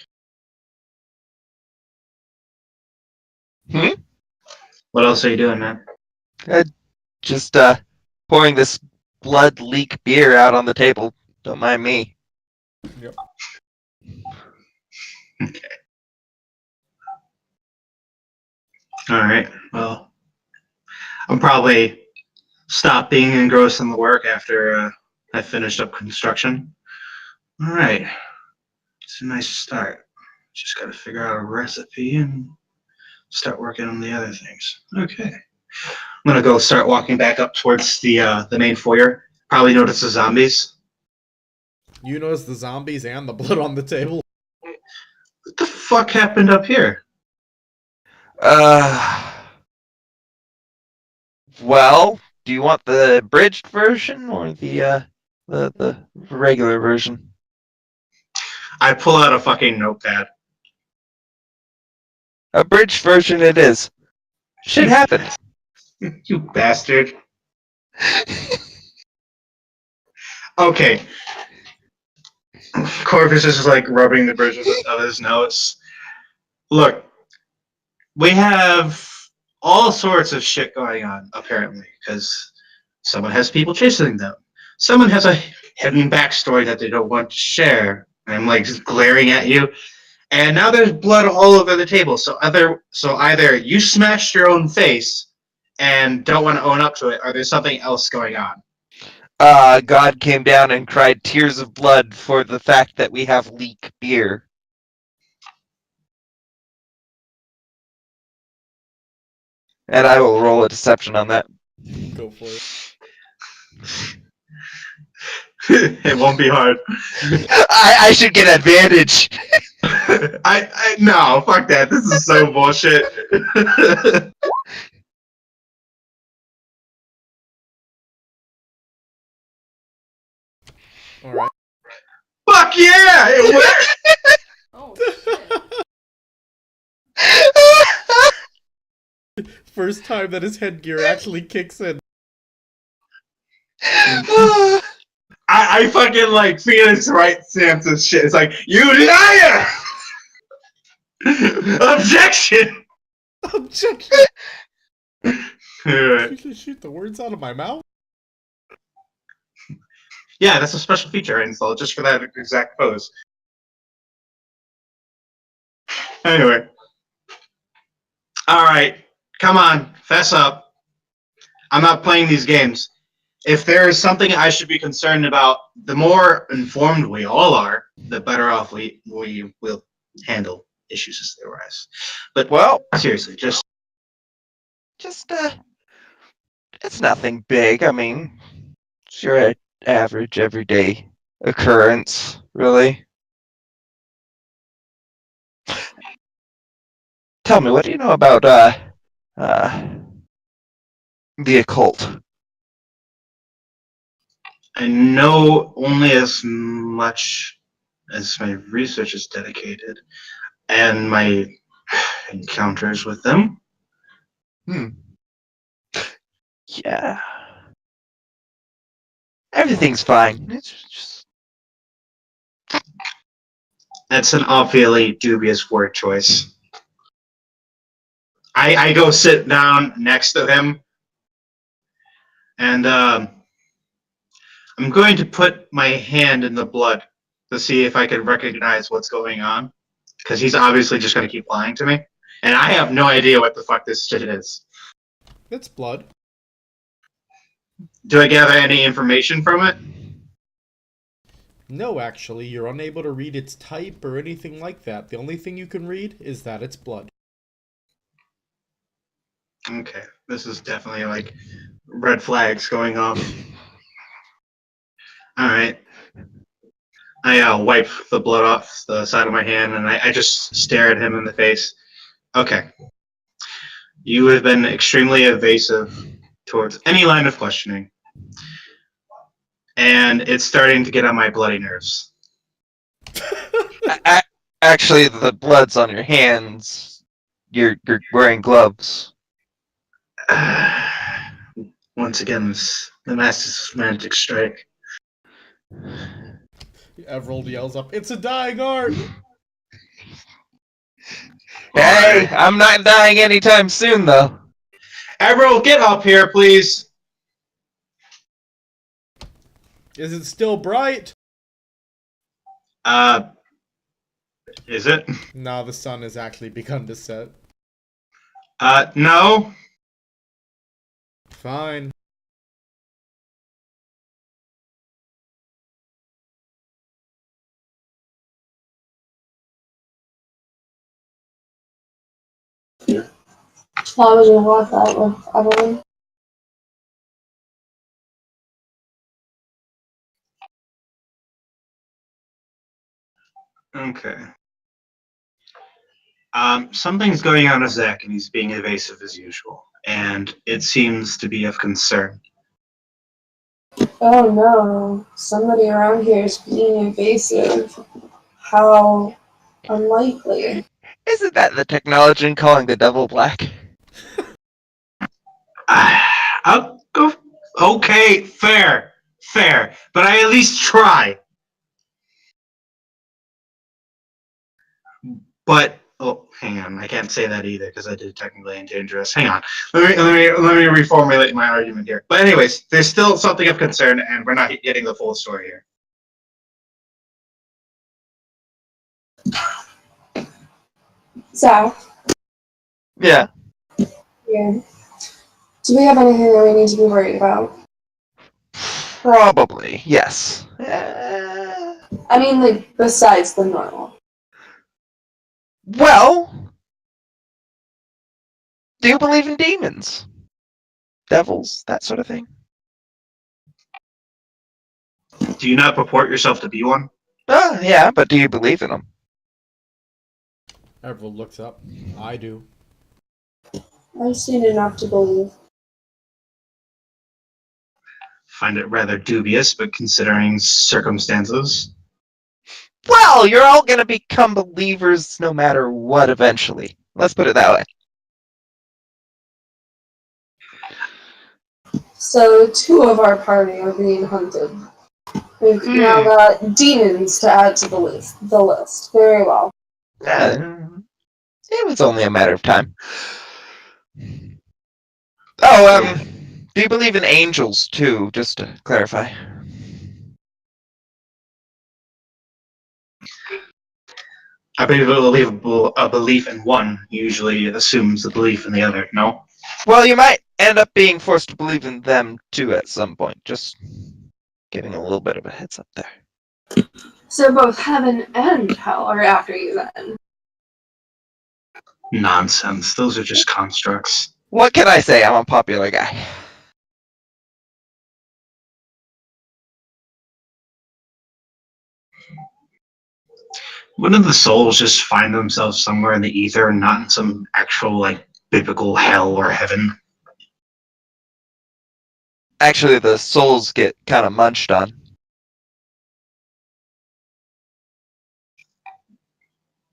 What else are you doing, man? Just pouring this blood leak beer out on the table. Don't mind me. Yep. Okay. Alright, well, I'm probably stop being engrossed in the work after I finished up construction. Alright, it's a nice start. Just gotta figure out a recipe and start working on the other things. Okay. I'm gonna go start walking back up towards the main foyer. Probably notice the zombies. You notice the zombies and the blood on the table. What the fuck happened up here? Well, do you want the abridged version or the regular version? I pull out a fucking notepad. Abridged version it is. Shit happened. You bastard. Okay. Corvus is just like rubbing the bridge of his nose. Look, we have all sorts of shit going on, apparently, because someone has people chasing them. Someone has a hidden backstory that they don't want to share. And I'm like just glaring at you. And now there's blood all over the table. So either you smashed your own face and don't want to own up to it, or there's something else going on. God came down and cried tears of blood for the fact that we have leak beer. And I will roll a deception on that. Go for it. It won't be hard. I should get advantage. No, fuck that. This is so bullshit. Alright. Fuck yeah! It worked! Oh, shit. First time that his headgear actually kicks in. I fucking like Phoenix Wright Samson shit. It's like, you liar! Objection! Objection! Alright. Shoot the words out of my mouth? Yeah, that's a special feature I installed just for that exact pose. Anyway. Alright, come on, fess up. I'm not playing these games. If there is something I should be concerned about, the more informed we all are, the better off we will handle issues as they arise. But Well, seriously, just it's nothing big. I mean, it's your average everyday occurrence, really. Tell me, what do you know about the occult? I know only as much as my research is dedicated, and my encounters with them. Yeah. Everything's fine. It's just... That's an awfully dubious word choice. I go sit down next to him, and I'm going to put my hand in the blood to see if I can recognize what's going on, because he's obviously just going to keep lying to me, and I have no idea what the fuck this shit is. It's blood. Do I gather any information from it? No, actually, you're unable to read its type or anything like that. The only thing you can read is that it's blood. Okay, this is definitely like red flags going off. All right. I wipe the blood off the side of my hand, and I just stare at him in the face. Okay. You have been extremely evasive towards any line of questioning, and it's starting to get on my bloody nerves. Actually, the blood's on your hands. You're wearing gloves. Once again, the master's semantic strike. Everald yells up, "It's a dying art!" Hey, I'm not dying anytime soon, though. Everald, get up here, please. Is it still bright? Is it? No, the sun has actually begun to set. No. Fine. Why would you want that with Evelyn? Okay. Something's going on with Zach, and he's being evasive as usual, and it seems to be of concern. Oh no, somebody around here is being invasive. How unlikely. Isn't that the technology calling the devil black? I'll go. Okay, fair, but I at least try. But hang on, I can't say that either because I did technically and dangerous. Hang on, let me reformulate my argument here. But anyways, there's still something of concern, and we're not getting the full story here. Zach, Yeah. yeah. Do we have anything that we need to be worried about? Probably, yes. I mean, like, besides the normal. Well, do you believe in demons? Devils, that sort of thing? Do you not purport yourself to be one? Yeah, but do you believe in them? Everald looks up. I do. I've seen enough to believe. Find it rather dubious, but considering circumstances. Well, you're all gonna become believers no matter what eventually. Let's put it that way. So, two of our party are being hunted. We've now got demons to add to the list. Very well. It was only a matter of time. Oh, do you believe in angels too, just to clarify? I believe a belief in one usually assumes the belief in the other, no? Well, you might end up being forced to believe in them too at some point. Just giving a little bit of a heads up there. So both heaven and hell are after you then. Nonsense. Those are just constructs. What can I say? I'm a popular guy. Wouldn't the souls just find themselves somewhere in the ether and not in some actual, like, biblical hell or heaven? Actually, the souls get kind of munched on.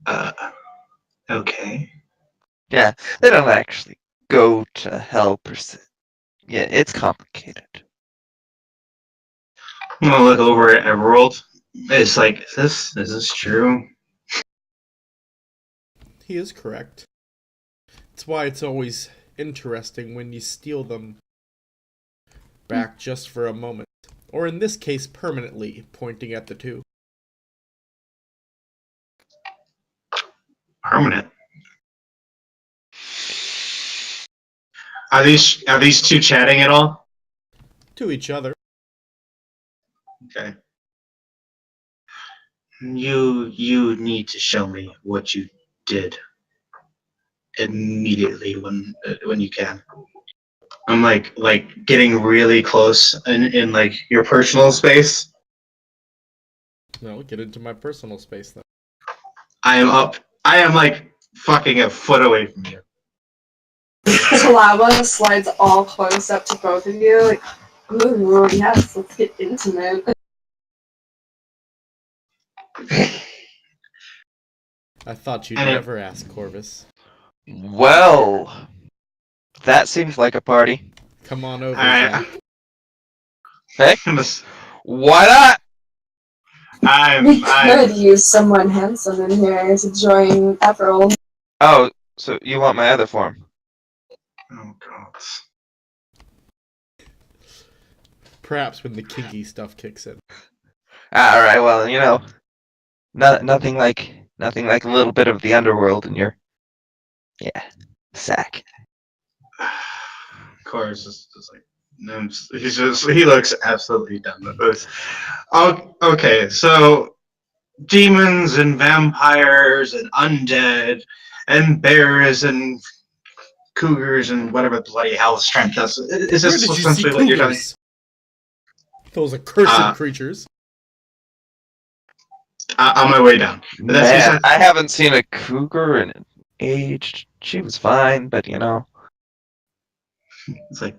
Uh, okay. Yeah, they don't actually go to hell per se. Yeah, it's complicated. I'm gonna look over at Everworld. It's like, is this true? He is correct. That's why it's always interesting when you steal them back just for a moment. Or in this case, permanently, pointing at the two. Permanent. Are these two chatting at all? To each other. Okay. You need to show me what you did immediately when you can. I'm like getting really close in like your personal space. No, get into my personal space then. I am up. I am like fucking a foot away from you. Lava slides all close up to both of you. Like, ooh, yes, let's get intimate. I thought you'd And never ask, Corvus. Well, that seems like a party. Come on over, I, Hey, I'm why not? We I'm could use someone handsome in here to join Everald. Oh, so you want my other form? oh god. Perhaps when the kinky stuff kicks in. All right, well, nothing like a little bit of the underworld in your sack. Of course, it's just like no, he looks absolutely done with this. Oh, okay, so demons and vampires and undead and bears and cougars and whatever bloody hell strength is. Is Where this did you see essentially what you're telling? cougars? Those accursed Uh, creatures. On my way down. But that's Man, beside. I haven't seen a cougar in an age. She was fine, but It's like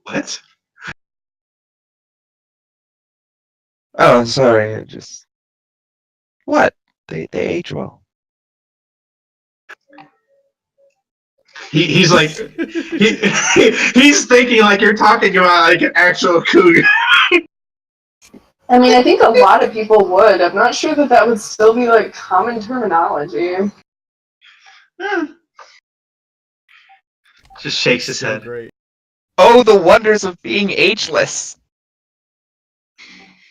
what? Oh, sorry, what? They age well. He's like he's thinking like you're talking about like an actual cougar. I mean, I think a lot of people would. I'm not sure that that would still be like common terminology. Just shakes his So head. great. Oh, the wonders of being ageless.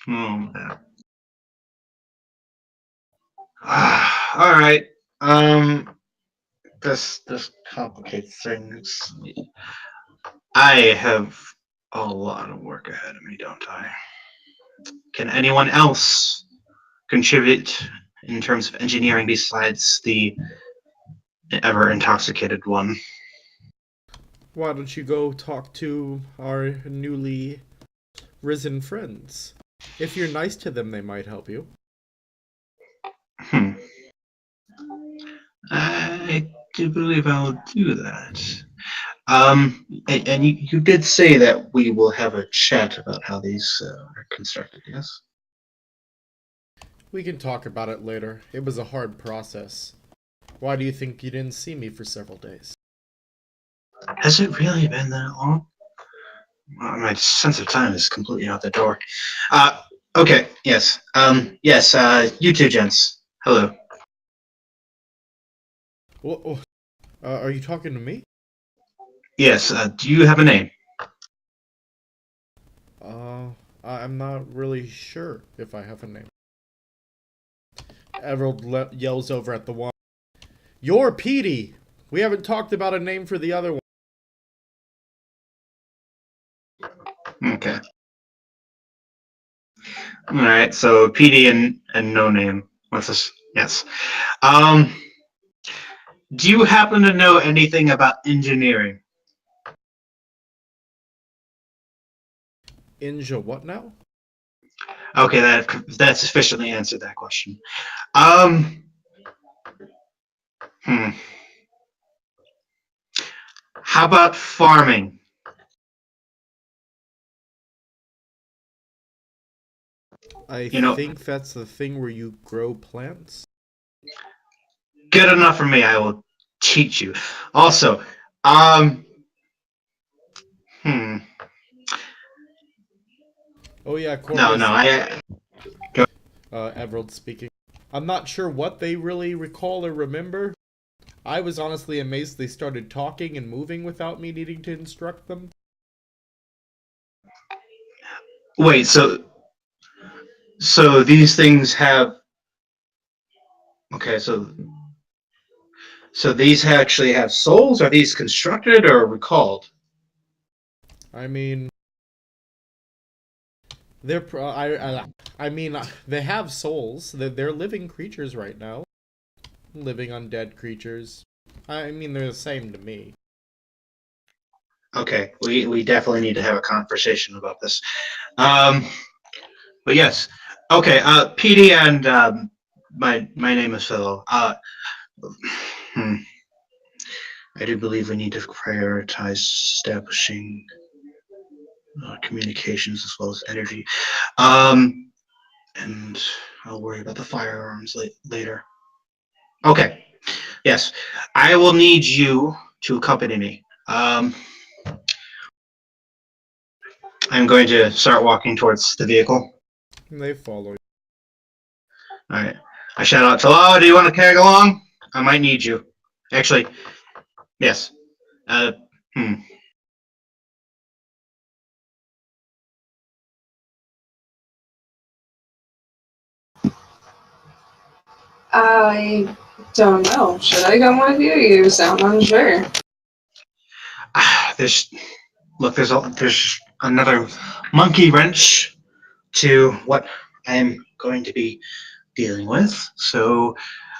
Oh man. All right. This complicates things. I have a lot of work ahead of me, don't I? Can anyone else contribute in terms of engineering besides the ever intoxicated one? Why don't you go talk to our newly risen friends? If you're nice to them, they might help you. Hmm. I do believe I'll do that. And you did say that we will have a chat about how these are constructed, yes? We can talk about it later. It was a hard process. Why do you think you didn't see me for several days? Has it really been that long? My sense of time is completely out the door. Okay, yes. Yes, you two gents. Hello. Are you talking to me? Yes, do you have a name? I'm not really sure if I have a name. Everald yells over at the one. You're Petey! We haven't talked about a name for the other one. Okay. Alright, so PD and no name. What's this? Yes. Um, do you happen to know anything about engineering? Inja what now? Okay, that sufficiently answered that question. Um, hmm. How about farming? I You know, think that's the thing where you grow plants. good enough for me. I will teach you. Also, hmm. Oh yeah, No, Corvus. no, Everald speaking. I'm not sure what they really recall or remember. I was honestly amazed they started talking and moving without me needing to instruct them. wait. So these things have. Okay, so these actually have souls. Are these constructed or recalled? I mean, they're they have souls. They're living creatures right now. Living undead creatures. I mean, they're the same to me. Okay, we definitely need to have a conversation about this. Um, but yes, okay. PD and my name is Phil. Hmm, I do believe we need to prioritize establishing communications as well as energy. And I'll worry about the firearms later. Okay. Yes, I will need you to accompany me. I'm going to start walking towards the vehicle. They follow. All right. I shout out, "Hello, do you want to tag along? I might need you." Actually, yes. Uh, hmm. I don't know. Should I come with you? You sound unsure. There's there's another monkey wrench to what I'm going to be dealing with. So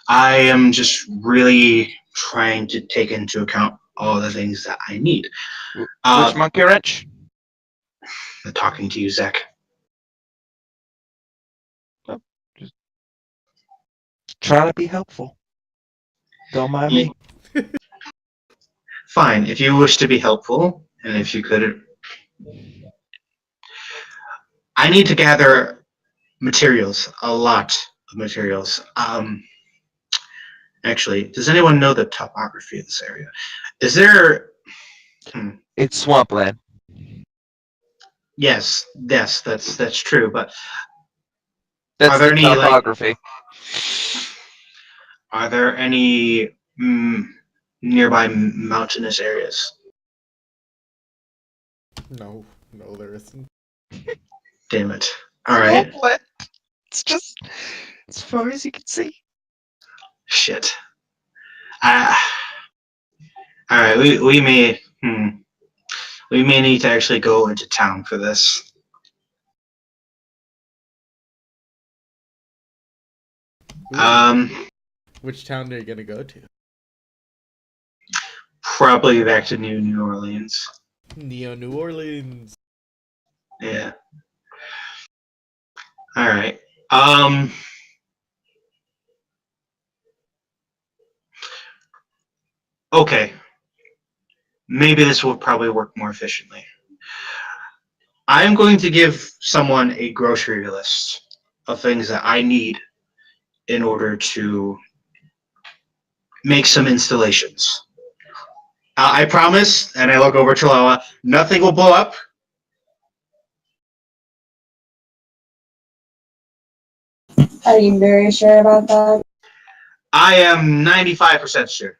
I am just really trying to take into account all the things that I need. Which monkey wrench? Talking to you, Zach. Just trying to be helpful. Don't mind me. Fine, if you wish to be helpful, and if you could, I need to gather materials, a lot of materials. Actually, does anyone know the topography of this area? Is there? It's swampland. Yes, that's true. But That's are there the any topography. are there any nearby mountainous areas? No, there isn't. Damn it! All right, Swampland. It's just as far as you can see. shit. Uh, all right, we may we may need to actually go into town for this. Ooh. Which town are you gonna go to? Probably back to New Orleans. New Orleans. Yeah. All right. Okay. Maybe this will probably work more efficiently. I am going to give someone a grocery list of things that I need in order to make some installations. I promise, and I look over Chihuahua, nothing will blow up. Are you very sure about that? I am 95% sure.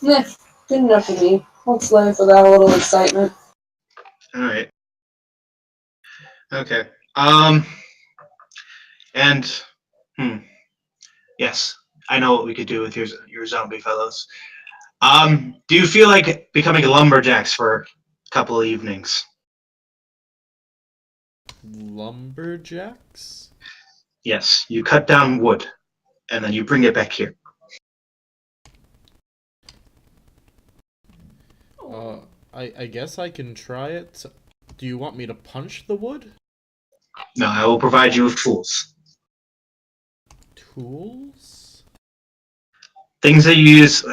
Nah, good enough for me. Let's live for that little excitement. All right. Okay. And yes, I know what we could do with your zombie fellows. Do you feel like becoming lumberjacks for a couple of evenings? Lumberjacks? Yes, you cut down wood, and then you bring it back here. I guess I can try it. Do you want me to punch the wood? No, I will provide you with tools. Tools? Things that you use.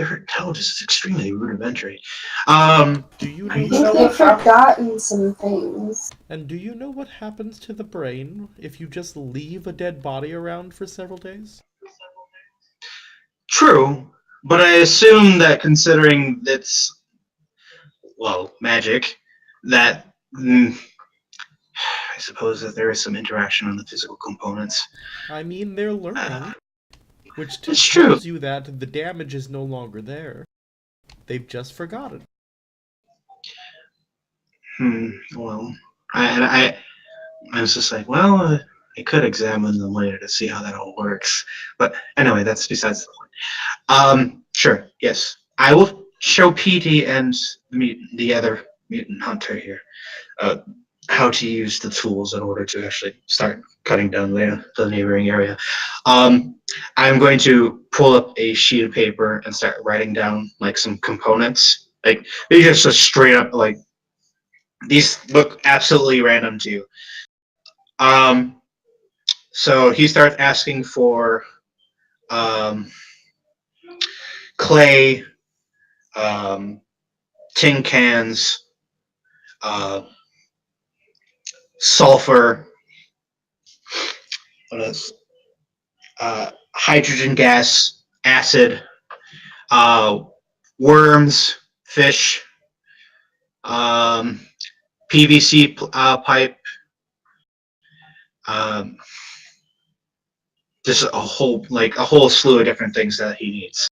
their intelligence is extremely rudimentary. Do you I know think they've forgotten some things. And do you know what happens to the brain if you just leave a dead body around for several days? True, but I assume that considering it's, well, magic, that I suppose that there is some interaction on the physical components. I mean, they're learning, which It's true. tells you that the damage is no longer there. They've just forgotten. Well, I was just like, well, I could examine them later to see how that all works. But anyway, that's besides the point. Sure, yes. I will show Petey and the other mutant hunter here how to use the tools in order to actually start cutting down the neighboring area. I'm going to pull up a sheet of paper and start writing down like some components. Like these are just straight up like these look absolutely random to you. So he starts asking for clay, tin cans, sulfur, what else? Hydrogen gas, acid, worms, fish, PVC pipe, just a whole slew of different things that he needs.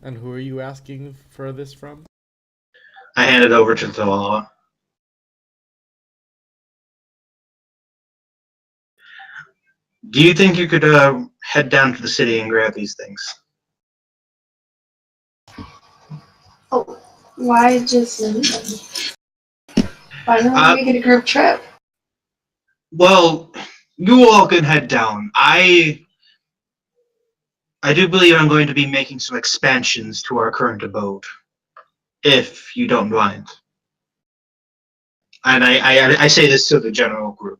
And who are you asking for this from? I hand it over to Thalala. Do you think you could head down to the city and grab these things? Oh, why just me? Why don't we make it a group trip? Well, you all can head down. I do believe I'm going to be making some expansions to our current abode, if you don't mind. And I say this to the general group.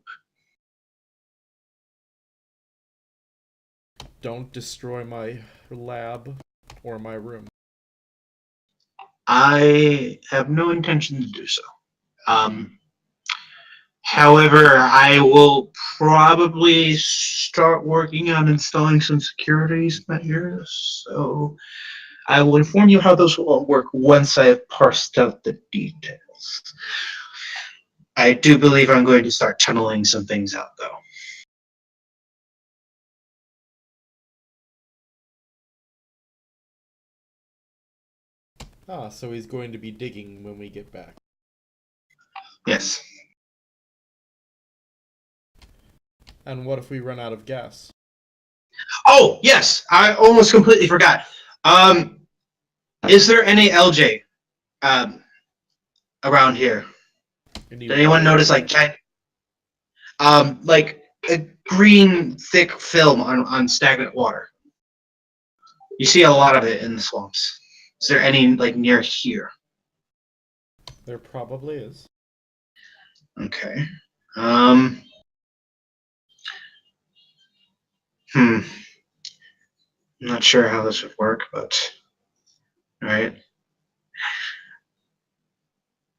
Don't destroy my lab or my room. I have no intention to do so. However, I will probably start working on installing some securities measures. So I will inform you how those will work once I have parsed out the details. I do believe I'm going to start tunneling some things out, though. Ah, so he's going to be digging when we get back. Yes. And what if we run out of gas? Oh, yes! I almost completely forgot. Is there any LJ around here? Did anyone notice like a green thick film on stagnant water? You see a lot of it in the swamps. Is there any like near here? There probably is. Okay. I'm not sure how this would work, but all right.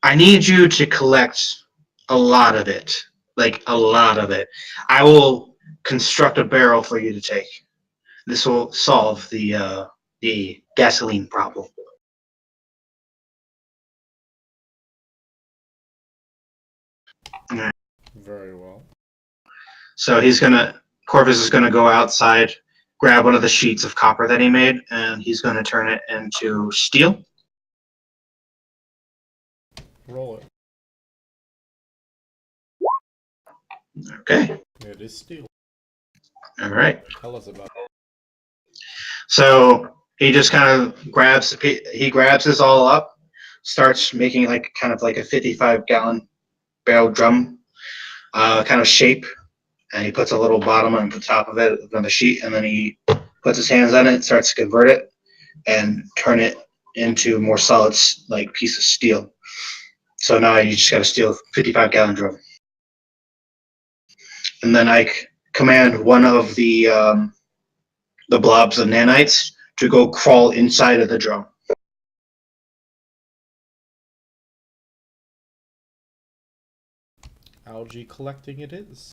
I need you to collect a lot of it, like a lot of it. I will construct a barrel for you to take. This will solve the gasoline problem. All right. Very well. So Corvus is gonna go outside, grab one of the sheets of copper that he made, and he's gonna turn it into steel. Roll it. Okay. It is steel. All right. Tell us about it. So he just kind of grabs this all up, starts making like kind of like a 55-gallon barrel drum kind of shape, and he puts a little bottom on the top of it on the sheet, and then he puts his hands on it, starts to convert it, and turn it into more solid like piece of steel. So now you just got a steel 55-gallon drum, and then I command one of the blobs of nanites to go crawl inside of the drone. Algae collecting it is.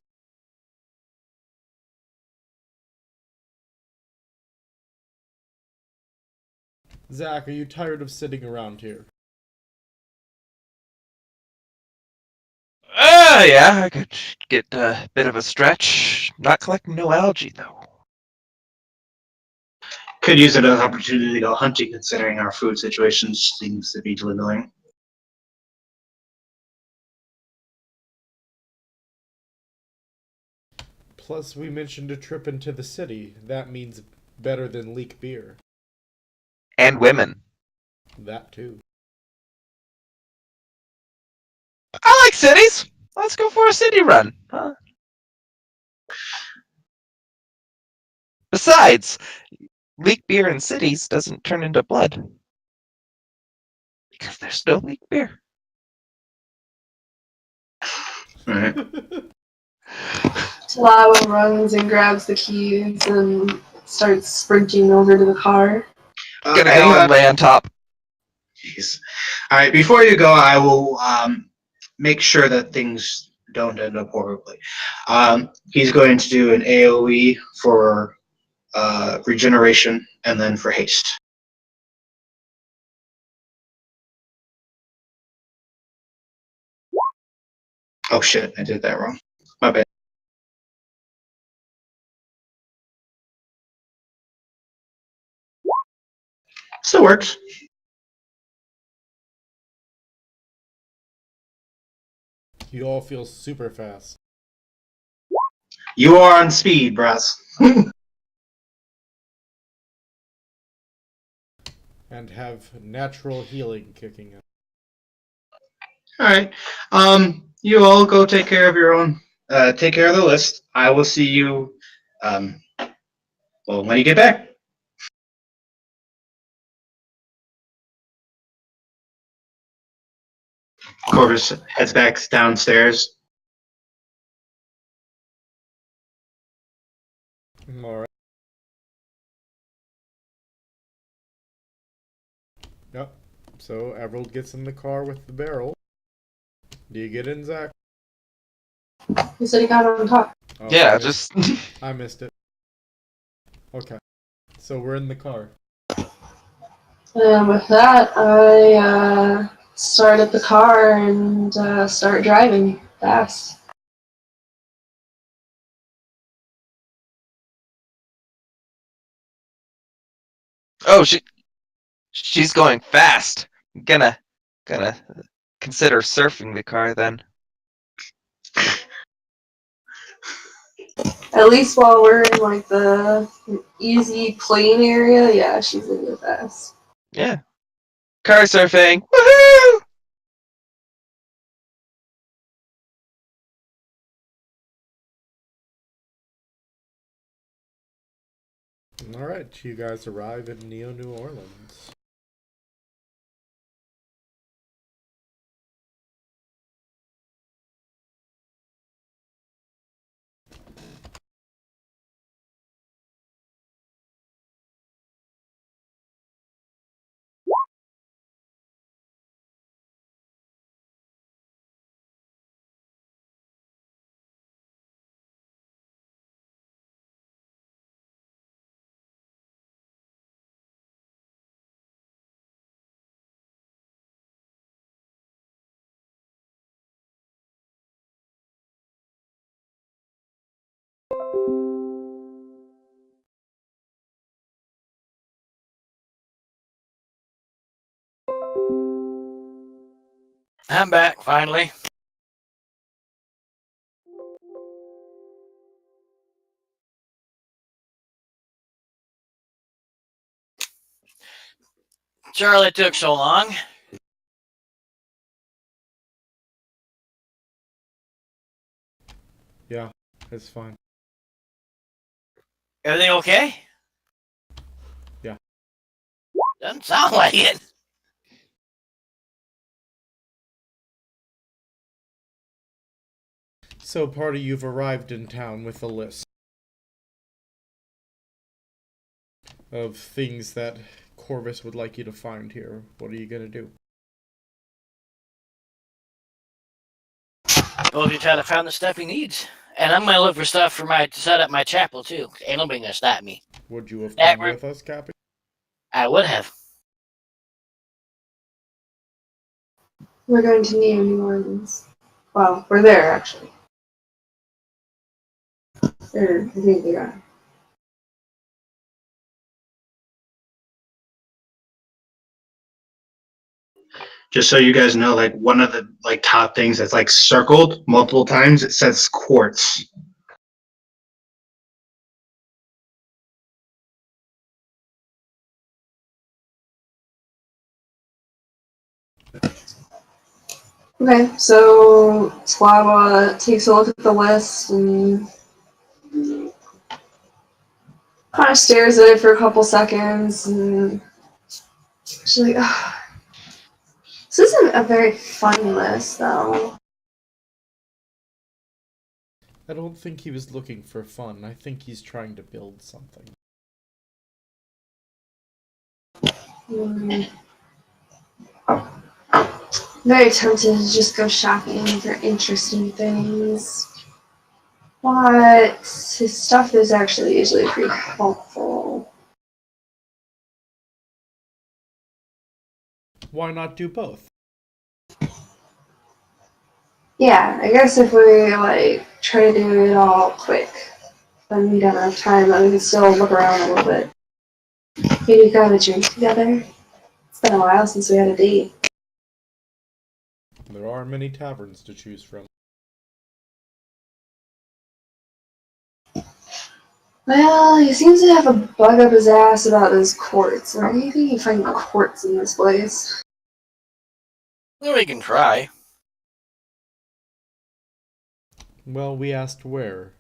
Zach, are you tired of sitting around here? Yeah, I could get a bit of a stretch. Not collecting no algae, though. Could use it as an opportunity to go hunting, considering our food situation seems to be dwindling. Plus, we mentioned a trip into the city. That means better than leak beer. And women. That too. I like cities. Let's go for a city run. Huh? Besides, leak beer in cities doesn't turn into blood. Because there's no leak beer. Alright. Lava runs and grabs the keys and starts sprinting over to the car. Gonna go hang and on. lay on top. Jeez. Alright, before you go, I will make sure that things don't end up horribly. He's going to do an AoE for regeneration and then for haste. Oh shit, I did that wrong. My bad. Still works. You all feel super fast. You are on speed, Brass. And have natural healing kicking in. Alright. You all go take care of your own. Take care of the list. I will see you when you get back. Corvus heads back downstairs. Alright. Yep. So Everald gets in the car with the barrel. Do you get in, Zach? He said he got on top. Oh, Yeah, just. I missed it. Okay. So we're in the car. And with that, I start up the car and start driving fast. Oh, she's going fast. Gonna consider surfing the car then. At least while we're in like the easy plane area, yeah, she's gonna go fast. Yeah. Car surfing. Woohoo! Alright, you guys arrive in New Orleans. I'm back finally. Charlie took so long. Yeah, it's fine. Everything okay? Yeah. Doesn't sound like it. So, party, you've arrived in town with a list. of things that Corvus would like you to find here. What are you gonna do? Well, you try to find the stuff he needs. And I'm gonna look for stuff for to set up my chapel too. Ain't nobody gonna stop me. Would you have That come with us, Cappy? I would have. We're going to New Orleans. Well, we're there actually. I think they got. Just so you guys know, like one of the like top things that's like circled multiple times, it says quartz. Okay, so Slava takes a look at the list and kind of stares at it for a couple seconds, and she's like, "Ugh. This isn't a very fun list, though." I don't think he was looking for fun. I think he's trying to build something. Mm. Very tempted to just go shopping for interesting things. But his stuff is actually usually pretty helpful. Why not do both? Yeah, I guess if we like try to do it all quick, then we don't have time, then we can still look around a little bit. Maybe grab a drink together. It's been a while since we had a date. There are many taverns to choose from. Well, he seems to have a bug up his ass about those quartz. Where do you think you find quartz in this place? Well, we can try. Well, we asked where,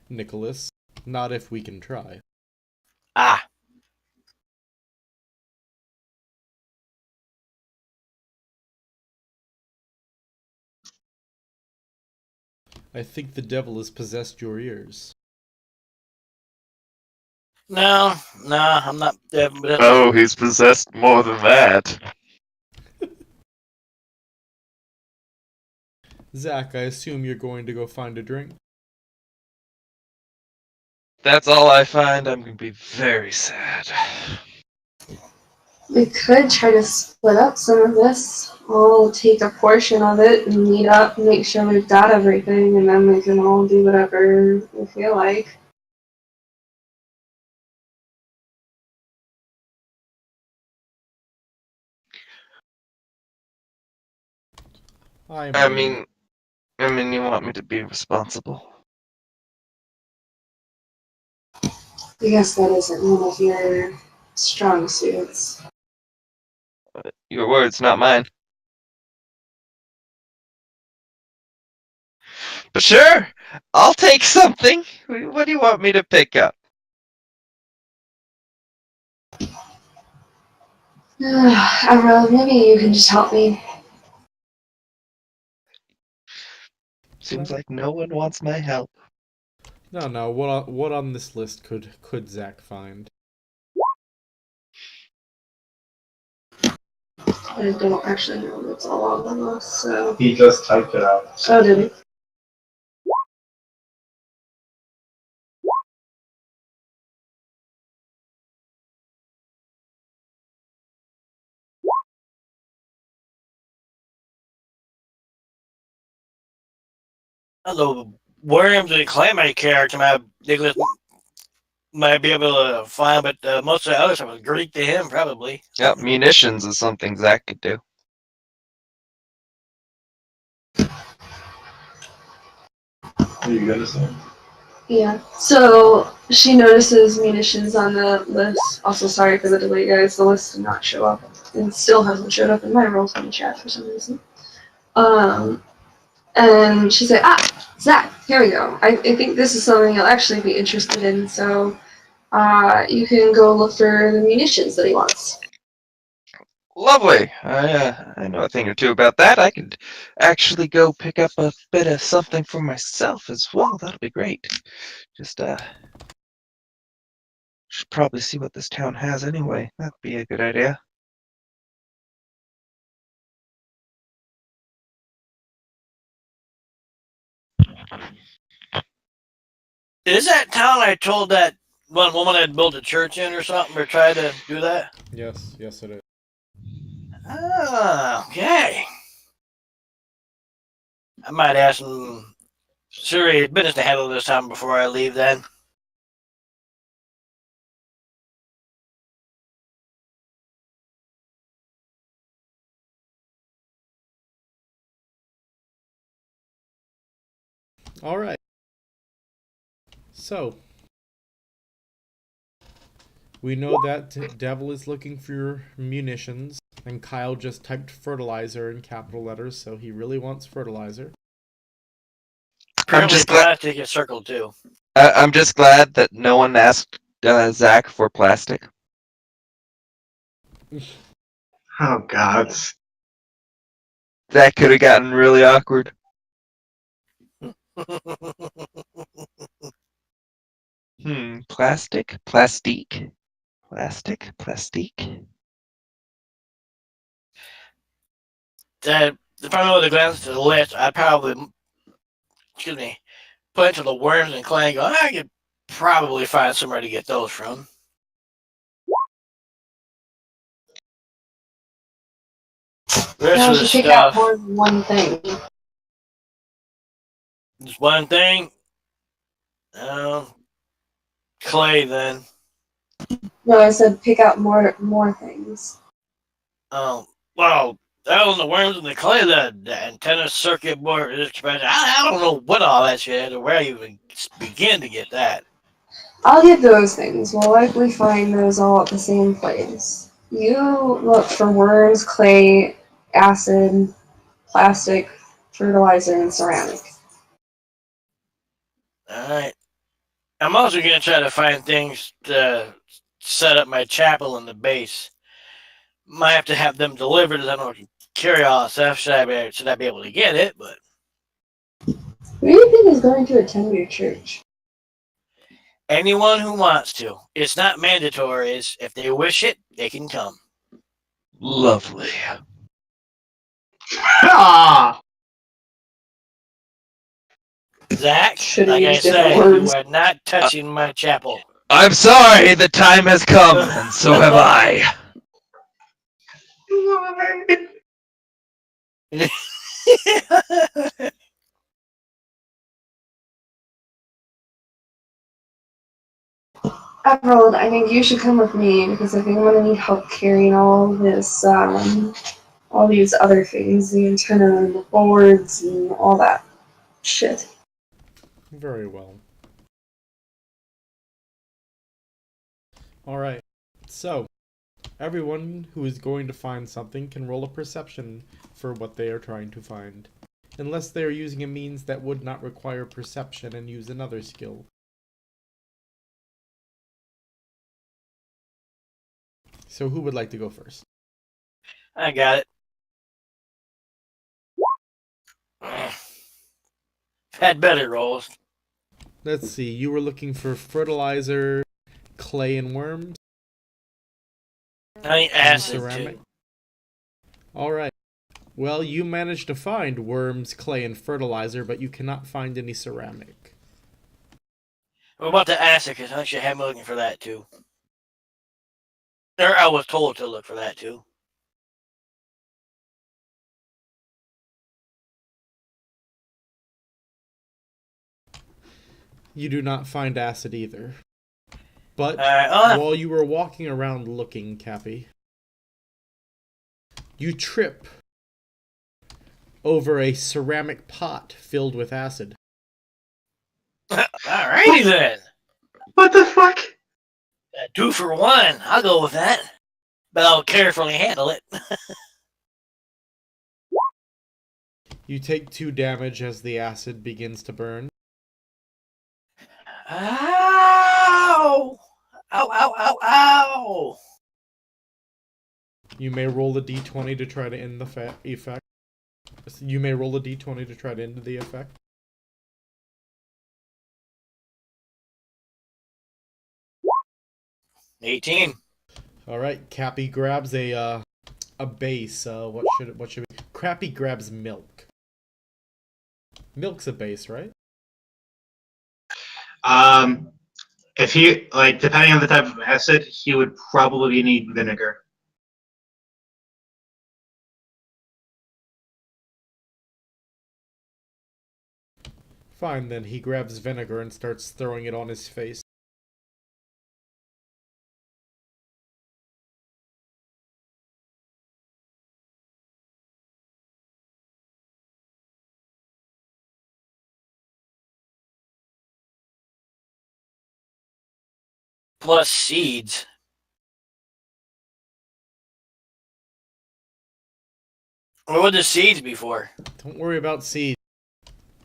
Nicholas, not if we can try. Ah. I think the devil has possessed your ears. No, I'm not. Oh, he's possessed more than that. Zach, I assume you're going to go find a drink? That's all I find, I'm gonna be very sad. We could try to split up some of this. I'll take a portion of it and meet up, make sure we've got everything, and then we can all do whatever we feel like. I mean, you want me to be responsible? I guess that isn't one of your strong suits. Your words, not mine. But sure, I'll take something. What do you want me to pick up? Avril, maybe you can just help me. Seems like no one wants my help. No, what on this list could Zach find? I don't actually know what's all on the list, so. He just typed it out. Oh, did he? The worms and calamity character Nicholas might be able to find, but most of the other stuff was Greek to him, probably. Yep, munitions is something Zach could do. Are you gonna say? Yeah. So she notices munitions on the list. Also, sorry for the delay, guys. The list did not show up, and still hasn't showed up in my Roll20 chat for some reason. And she's like, Zach, here we go. I think this is something you'll actually be interested in. So, you can go look for the munitions that he wants. Lovely. I know a thing or two about that. I could actually go pick up a bit of something for myself as well. That'll be great. Just Should probably see what this town has anyway. That'd be a good idea. Is that town I told that one woman I'd built a church in or something, or tried to do that? Yes, yes it is. Ah, okay. I might ask some serious business to handle this time before I leave then. Alright. So, we know that Devil is looking for munitions, and Kyle just typed fertilizer in capital letters, so he really wants fertilizer. Apparently just glad- plastic is circled too. I'm just glad that no one asked Zach for plastic. Oh God. That could have gotten really awkward. Plastic? Plastique? Plastic? Plastique? That if I know the glance to the list, I'd probably put into the worms and clay and go, I could probably find somewhere to get those from. The rest Now of I the should pick out stuff, more than one thing. just one thing. Clay then. No, I said pick out more things. Well, that was the worms and the clay, the antenna circuit board is expensive. I don't know what all that shit is or where you even begin to get that. I'll get those things. We'll likely find those all at the same place. You look for worms, clay, acid, plastic, fertilizer, and ceramic. Alright. I'm also going to try to find things to set up my chapel in the base. Might have to have them delivered as I don't carry all that stuff. Should I be able to get it? But Who do you think is going to attend your church? anyone who wants to. It's not mandatory. If they wish it, they can come. Lovely. Ah! Zach, Should've like I used different said, you words. are not touching my chapel. I'm sorry, the time has come, and so have I. Emerald, I think you should come with me because I think I'm gonna need help carrying all this, all these other things, the antenna and the boards and all that shit. Very well. Alright, so, everyone who is going to find something can roll a perception for what they are trying to find. Unless they are using a means that would not require perception and use another skill. So who would like to go first? I got it. Had better rolls. Let's see, you were looking for fertilizer, clay, and worms? I need And acid ceramic? too. Alright. Well, you managed to find worms, clay, and fertilizer, but you cannot find any ceramic. What about the acid? Because I should have me looking for that too. Or I was told to look for that too. You do not find acid either. But while you were walking around looking, Cappy, you trip over a ceramic pot filled with acid. Alrighty then. What the fuck? 2 for 1. I'll go with that. But I'll carefully handle it. You take 2 damage as the acid begins to burn. Ow! Ow, ow, ow, ow! You may roll a d20 to try to end the effect. You may roll a d20 to try to end the effect. 18. All right, Cappy grabs a base. What should we? Crappy grabs milk. Milk's a base, right? If he depending on the type of acid, he would probably need vinegar. Fine, then he grabs vinegar and starts throwing it on his face. Plus seeds. What would the seeds be for? Don't worry about seeds.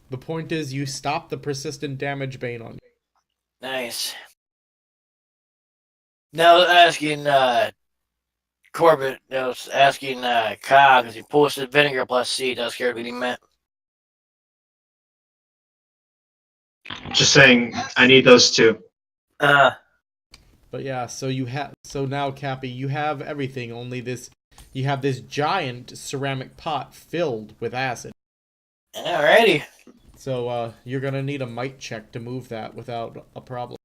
The point is, you stop the persistent damage bane on you. Nice. Now asking Corbett, I was asking Kyle because he posted vinegar plus seeds. I was scared what he meant. Just saying, I need those two. But yeah, so now Cappy, you have everything. Only you have this giant ceramic pot filled with acid. Alrighty. So you're gonna need a might check to move that without a problem.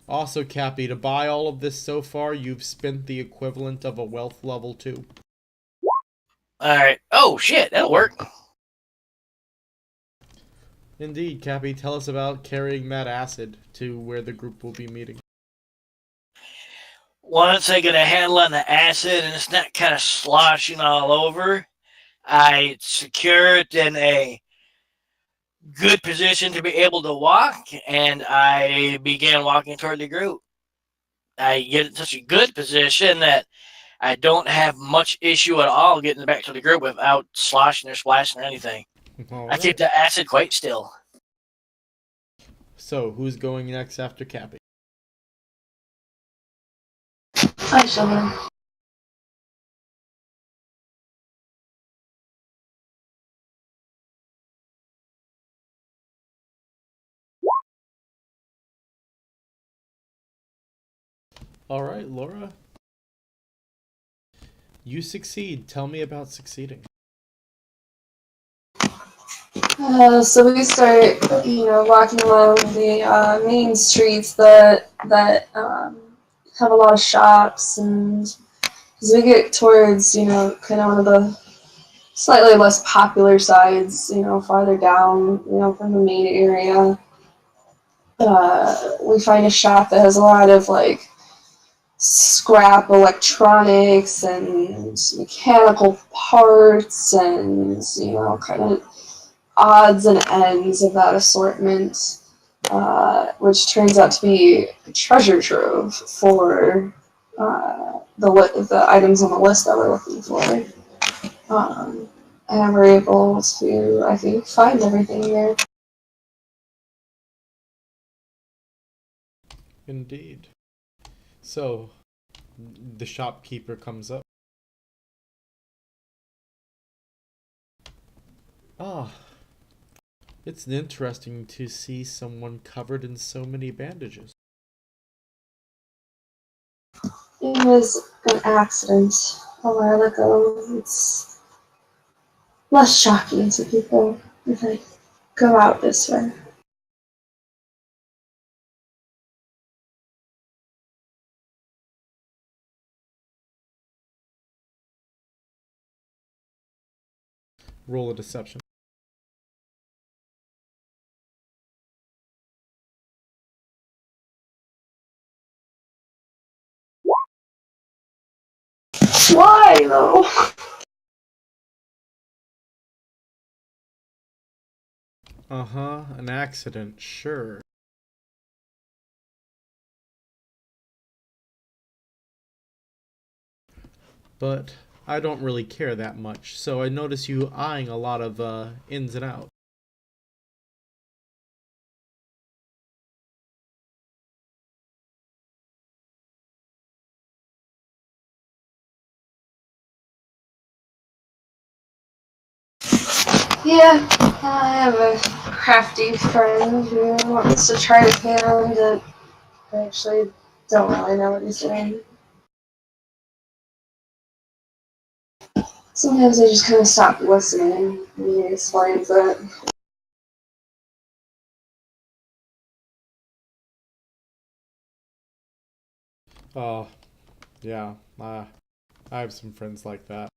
Also, Cappy, to buy all of this so far, you've spent the equivalent of a wealth level 2. Alright. Oh shit, that'll work. Indeed, Cappy, tell us about carrying that acid to where the group will be meeting. Once I get a handle on the acid and it's not kind of sloshing all over, I secure it in a good position to be able to walk, and I began walking toward the group. I get in such a good position that I don't have much issue at all getting back to the group without sloshing or splashing or anything. I keep the acid quite still. So, who's going next after Cappy? I shall go. Alright, Laura. You succeed. Tell me about succeeding. So we start, walking along the main streets that have a lot of shops, and as we get towards, kind of one of the slightly less popular sides, farther down, from the main area, we find a shop that has a lot of scrap electronics and mechanical parts and kind of odds and ends of that assortment, which turns out to be a treasure trove for the items on the list that we're looking for. And we're able to, I think, find everything there. Indeed. So, the shopkeeper comes up. Ah, it's interesting to see someone covered in so many bandages. It was an accident a while ago. It's less shocking to people if I go out this way. Roll a deception. Why, though? Uh-huh, an accident, sure. But I don't really care that much, so I notice you eyeing a lot of ins and outs. Yeah, I have a crafty friend who wants to try his hand at. I actually don't really know what he's doing. Sometimes I just kind of stop listening when he explains it. Oh, yeah. I have some friends like that.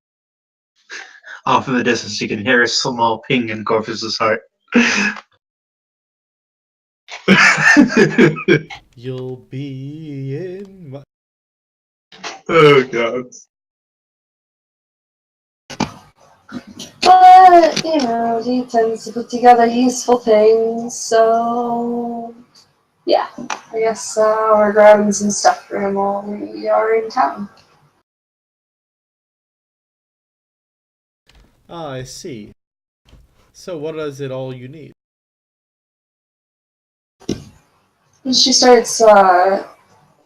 Off in the distance, you can hear a small ping in Corvus's heart. You'll be in my... Oh god. But, you know, he tends to put together useful things, so yeah. I guess we're grabbing some stuff for him while we are in town. Ah, I see. So what is it all you need? And she starts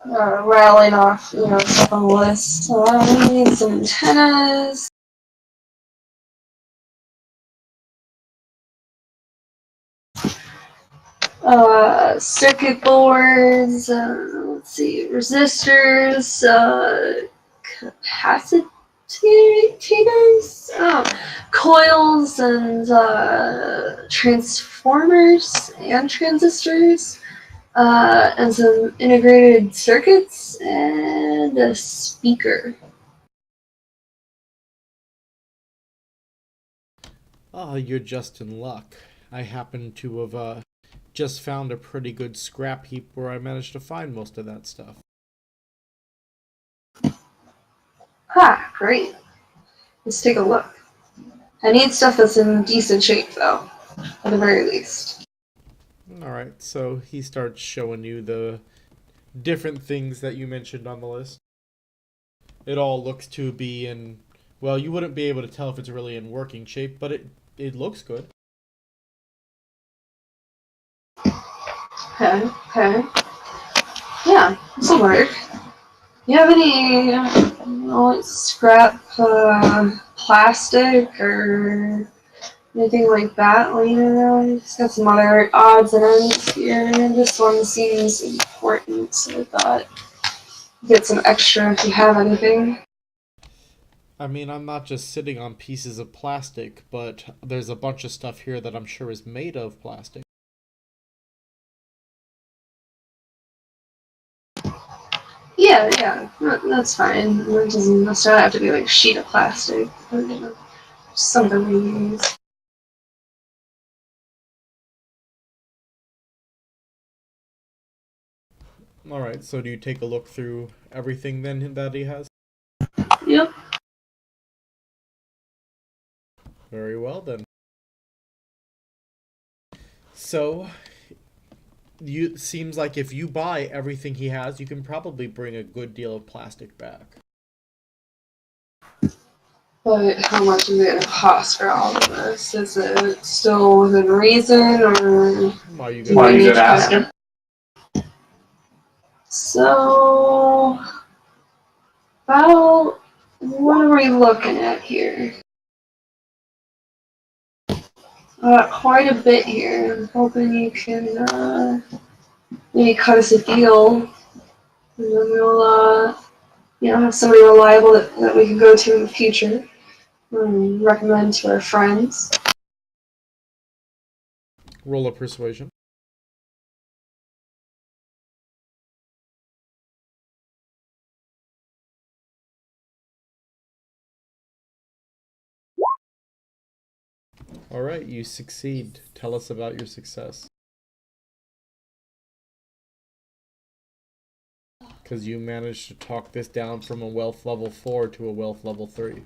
rattling off, you know, stuff on the list. We need some antennas. Circuit boards, let's see, resistors, capacitors, coils, and transformers and transistors, and some integrated circuits, and a speaker. Ah, you're just in luck. I happen to have just found a pretty good scrap heap where I managed to find most of that stuff. Ha, great. Let's take a look. I need stuff that's in decent shape, though, at the very least. Alright, so he starts showing you the different things that you mentioned on the list. It all looks to be in... Well, you wouldn't be able to tell if it's really in working shape, but it looks good. Okay. Yeah, this'll work. You have any scrap plastic or anything like that laying around? Just got some other odds and ends here. This one seems important, so I thought get some extra if you have anything. I mean, I'm not just sitting on pieces of plastic, but there's a bunch of stuff here that I'm sure is made of plastic. Yeah, that's fine. It doesn't necessarily have to be like a sheet of plastic, but, you know, something we use. Alright, so do you take a look through everything then that he has? Yep. Very well then. So, seems like if you buy everything he has, you can probably bring a good deal of plastic back. But how much is it going to cost for all of this? Is it still within reason, or Why you do gonna we need gonna to ask kind him? of... So, about what are we looking at here? Quite a bit here. I'm hoping you can maybe cut us a deal, and then we'll have somebody reliable that we can go to in the future and recommend to our friends. roll a persuasion? Alright, you succeed. Tell us about your success. Because you managed to talk this down from a wealth level 4 to a wealth level 3.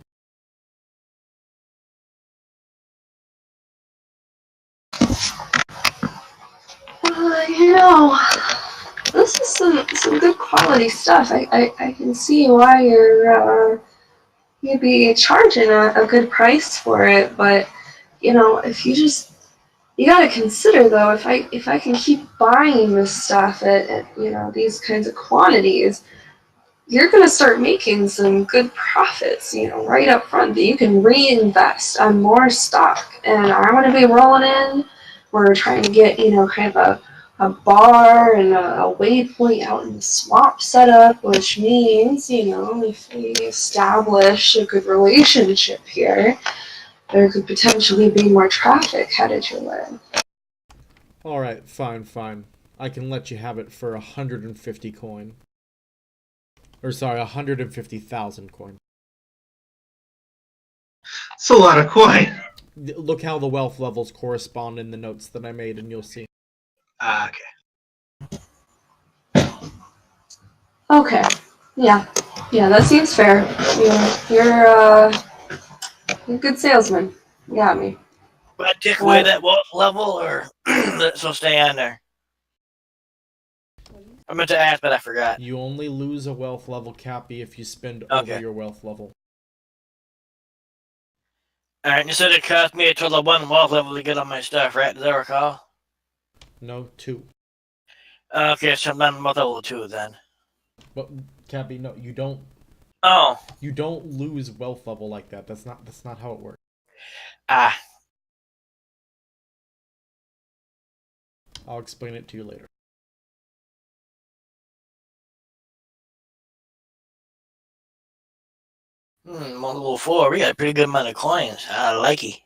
This is some good quality stuff. I can see why you'd be charging a good price for it, but if you gotta consider though, if I can keep buying this stuff at these kinds of quantities, you're going to start making some good profits, right up front that you can reinvest on more stock. And I want to be rolling in. We're trying to get, kind of a bar and a waypoint out in the swamp set up, which means, if we establish a good relationship here, there could potentially be more traffic headed your way. Alright, fine. I can let you have it for 150 coin. Or sorry, 150,000 coin. It's a lot of coin. Look how the wealth levels correspond in the notes that I made, and you'll see. Okay. Okay. Yeah, that seems fair. You're a good salesman. You got me. Do I take away that wealth level, or let it still stay on there? I meant to ask, but I forgot. You only lose a wealth level, Cappy, if you spend over your wealth level. Alright, you said it cost me a total of 1 wealth level to get all my stuff, right? Does that recall? No, 2. Okay, so I'm on level 2 then. But Cappy, no, you don't. Oh. You don't lose wealth level like that. That's not how it works. Ah. I'll explain it to you later. Level 4, we got a pretty good amount of coins. I like it.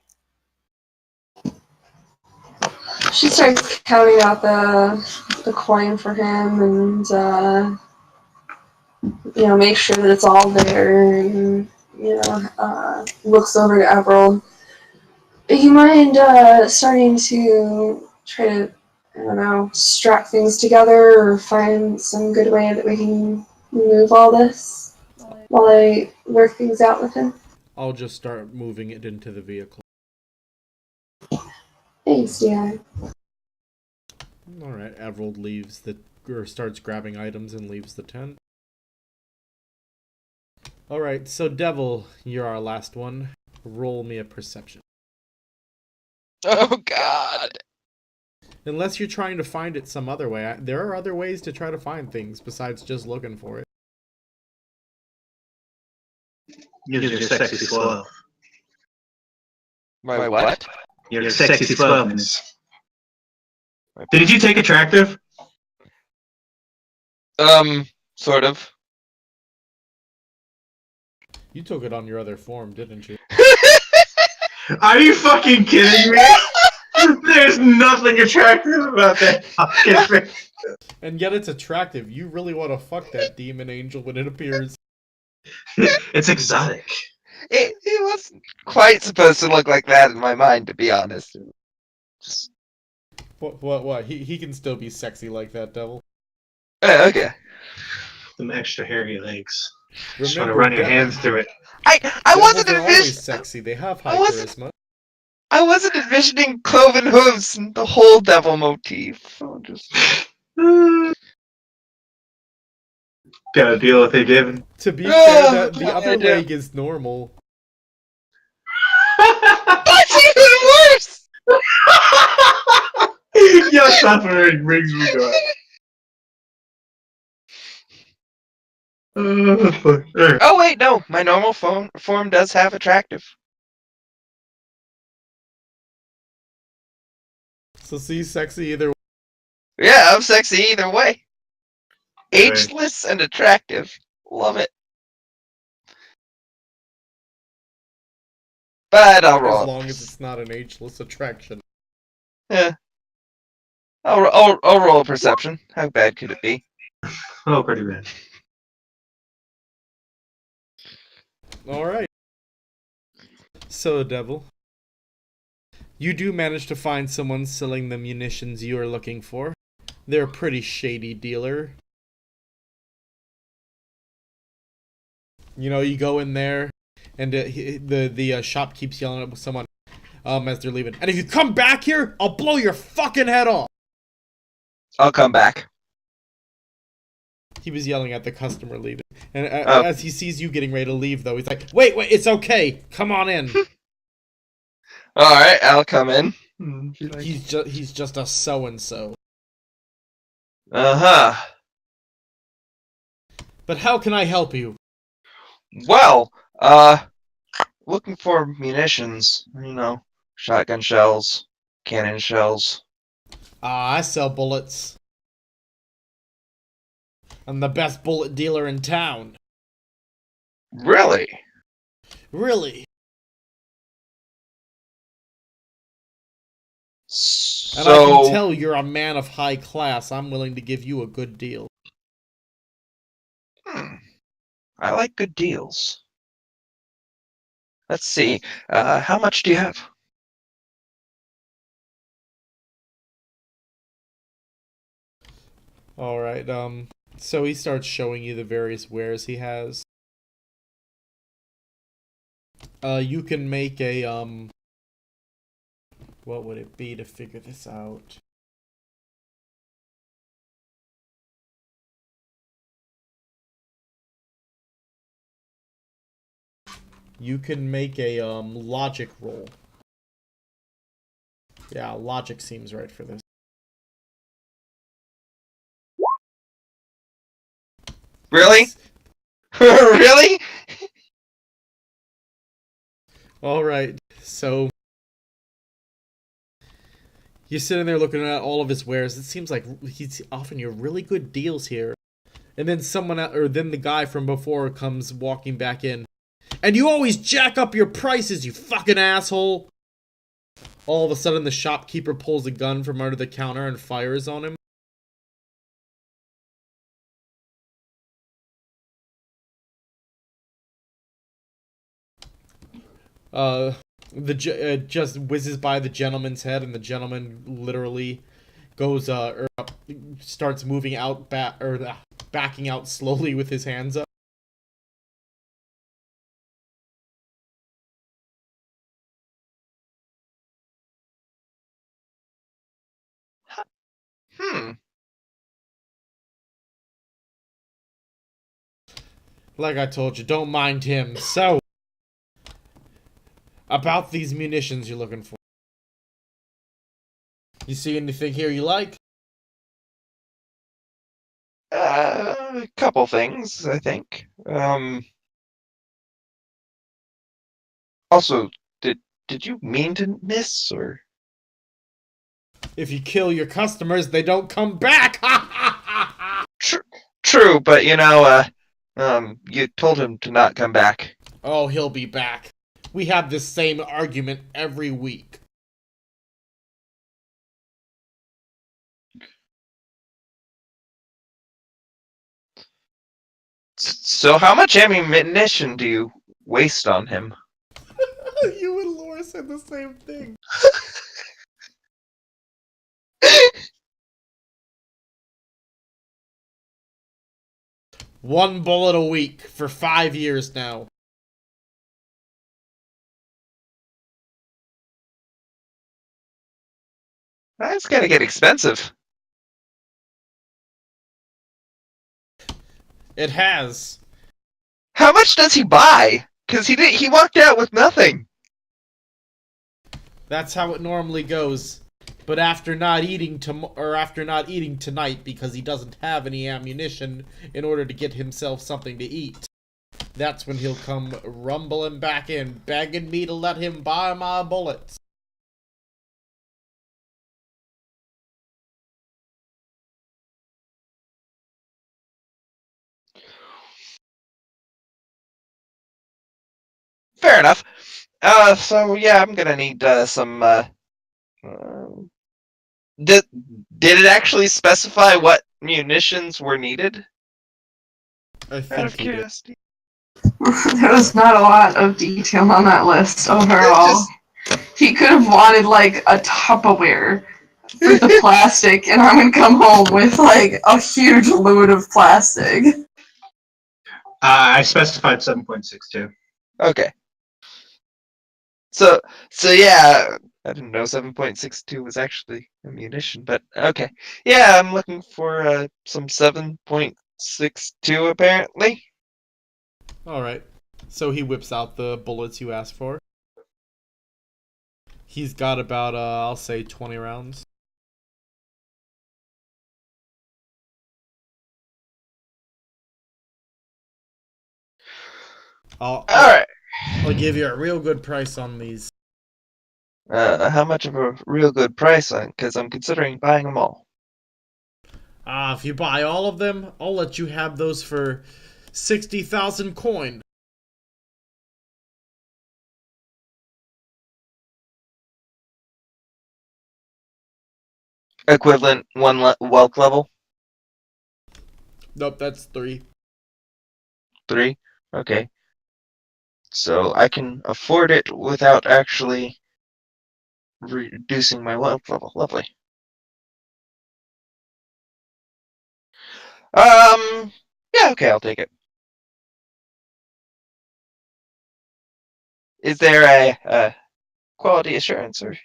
She starts counting out the coin for him and make sure that it's all there and looks over to Everald. You mind starting to try to, I don't know, strap things together or find some good way that we can move all this while I work things out with him? I'll just start moving it into the vehicle. Thanks, yeah. Alright, Everald starts grabbing items and leaves the tent. Alright, so Devil, you're our last one. Roll me a perception. Oh, God. Unless you're trying to find it some other way. There are other ways to try to find things besides just looking for it. Use your sexy slow. My what? Your sexy slowness. Did you take attractive? Sort of. You took it on your other form, didn't you? Are you fucking kidding me? There's nothing attractive about that fucking thing. And yet it's attractive. You really want to fuck that demon angel when it appears. It's exotic. It wasn't quite supposed to look like that in my mind, to be honest. Just... What? He can still be sexy like that, Devil. Okay. Some extra hairy legs. Remember, Just want to run your hands through it. I wasn't Devils are always envisioning. sexy. They have high charisma. I wasn't envisioning cloven hooves and the whole devil motif. So just... Gotta deal with it, David. To be fair, the other leg is normal. That's even worse! Your suffering brings me joy. Oh wait, no. My normal form does have attractive. So see, sexy either way. Yeah, I'm sexy either way. Ageless and attractive. Love it. But I'll roll. As long as it's not an ageless attraction. Yeah. I'll roll a perception. How bad could it be? Oh, pretty bad. Alright. So, Devil, you do manage to find someone selling the munitions you are looking for. They're a pretty shady dealer. You go in there, and the shop keeps yelling at someone as they're leaving. And if you come back here, I'll blow your fucking head off! I'll come back. He was yelling at the customer leaving. And as he sees you getting ready to leave, though, he's like, wait, it's okay. Come on in. Alright, I'll come in. He's just a so-and-so. Uh-huh. But how can I help you? Well, looking for munitions. Shotgun shells, cannon shells. Ah, I sell bullets. I'm the best bullet dealer in town. Really? Really? And I can So, tell you're a man of high class. I'm willing to give you a good deal. I like good deals. Let's see. How much do you have? Alright, so he starts showing you the various wares he has. You can make a, what would it be to figure this out? You can make a, logic roll. Yeah, logic seems right for this. Really? Really? Alright, so you're sitting there looking at all of his wares. It seems like he's offering you really good deals here. And then then the guy from before comes walking back in. And you always jack up your prices, you fucking asshole! All of a sudden, the shopkeeper pulls a gun from under the counter and fires on him. Just whizzes by the gentleman's head, and the gentleman literally goes, starts moving out, backing out slowly with his hands up. Hmm. Like I told you, don't mind him. So, about these munitions you're looking for. You see anything here you like? A couple things, I think. Also, did you mean to miss, or? If you kill your customers, they don't come back! True, but you told him to not come back. Oh, he'll be back. We have this same argument every week. So how much ammunition do you waste on him? You and Laura said the same thing. One bullet a week for 5 years now. That's gonna get expensive. It has. How much does he buy? Cause he walked out with nothing. That's how it normally goes. But after not eating tonight because he doesn't have any ammunition in order to get himself something to eat, that's when he'll come rumbling back in, begging me to let him buy my bullets. Fair enough. So yeah, I'm gonna need some. Did it actually specify what munitions were needed? I Out think of he did. curiosity. There was not a lot of detail on that list overall. He could have wanted like a Tupperware for the plastic, and I'm gonna come home with like a huge load of plastic. I specified 7.62. Okay. So yeah, I didn't know 7.62 was actually a munition, but okay. Yeah, I'm looking for some 7.62 apparently. Alright. So he whips out the bullets you asked for. He's got about, I'll say 20 rounds. I'll Alright. I'll give you a real good price on these. How much of a real good price on? Because I'm considering buying them all. If you buy all of them, I'll let you have those for 60,000 coin. Equivalent one wealth level? Nope, that's 3. 3? Okay. So I can afford it without actually reducing my wealth level. Lovely. Yeah, okay, I'll take it. Is there a quality assurance or?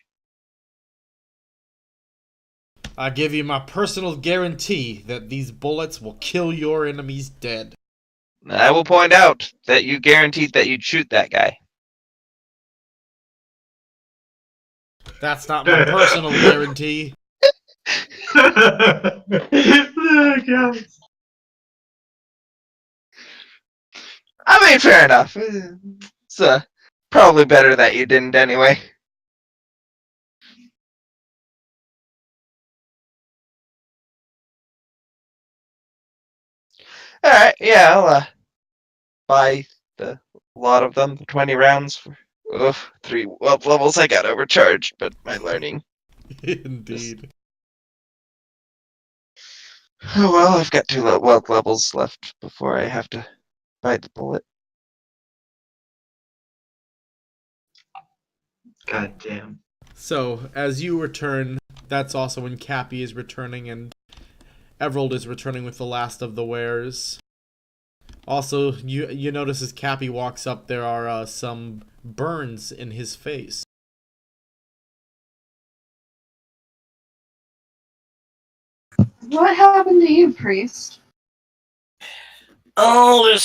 I give you my personal guarantee that these bullets will kill your enemies dead. I will point out that you guaranteed that you'd shoot that guy. That's not my personal guarantee. Oh, God. I mean, fair enough. It's probably better that you didn't anyway. Alright, yeah, I'll buy the lot of them, 20 rounds for 3 wealth levels. I got overcharged, but my learning. Indeed. Oh well, I've got 2 wealth levels left before I have to bite the bullet. God damn. So, as you return, that's also when Cappy is returning and Everald is returning with the last of the wares. Also, you notice as Cappy walks up, there are some burns in his face. What happened to you, priest? Oh,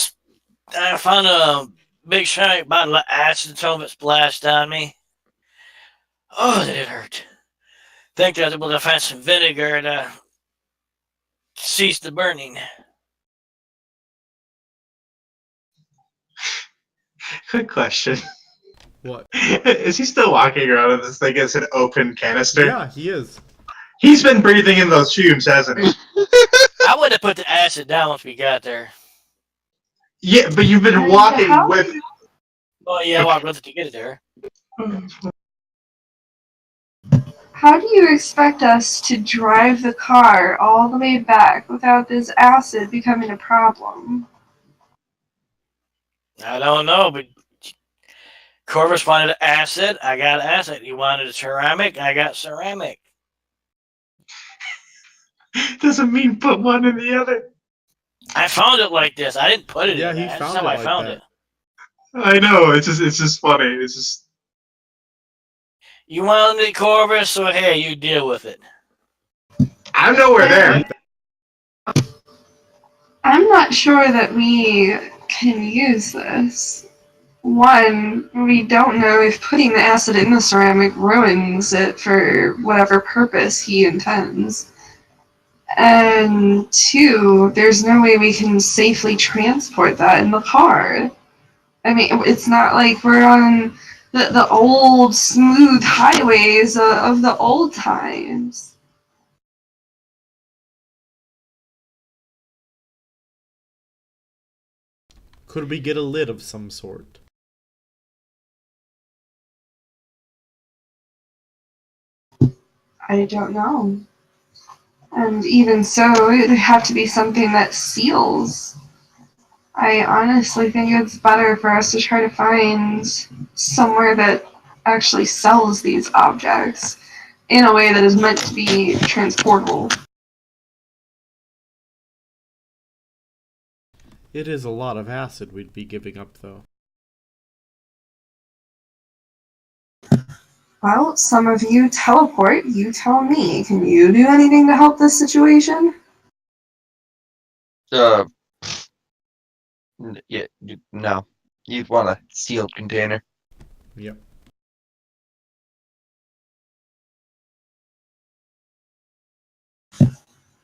I found a big shiny bottle of acid until it splashed on me. Oh, did it hurt. Think I was able to find some vinegar to cease the burning. Good question. What? Is he still walking around with this thing as an open canister? Yeah, he is. He's been breathing in those fumes, hasn't he? I would have put the acid down once we got there. Yeah, but you've been walking How- with. Oh, yeah, I walked with it to get there. How do you expect us to drive the car all the way back without this acid becoming a problem? I don't know, but Corvus wanted acid. I got acid. He wanted a ceramic. I got ceramic. Doesn't mean put one in the other. I found it like this. I didn't put it Yeah, in he that. That's found how it I like found that. it. I know. It's just funny. It's just. You wanted it, Corvus, so hey, you deal with it. I'm nowhere there. I'm not sure that we can use this. One, we don't know if putting the acid in the ceramic ruins it for whatever purpose he intends. And two, there's no way we can safely transport that in the car. I mean, it's not like we're on the old smooth highways of the old times. Could we get a lid of some sort? I don't know. And even so, it'd have to be something that seals. I honestly think it's better for us to try to find somewhere that actually sells these objects in a way that is meant to be transportable. It is a lot of acid we'd be giving up, though. Well, some of you teleport, you tell me. Can you do anything to help this situation? Yeah, no. You'd want a sealed container. Yep.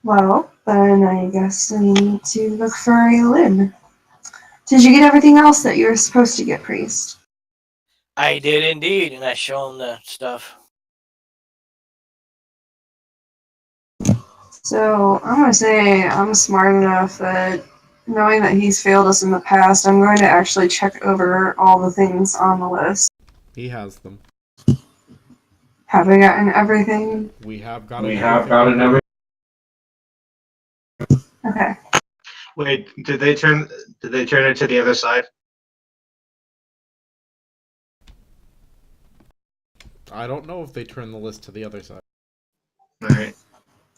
Well, then I guess I need to look for a lid. Did you get everything else that you were supposed to get, Priest? I did indeed, and I show him the stuff. So, I'm going to say I'm smart enough that, knowing that he's failed us in the past, I'm going to actually check over all the things on the list. He has them. Have I gotten everything? We have gotten everything. Okay. Wait, did they turn it to the other side? I don't know if they turn the list to the other side. Alright.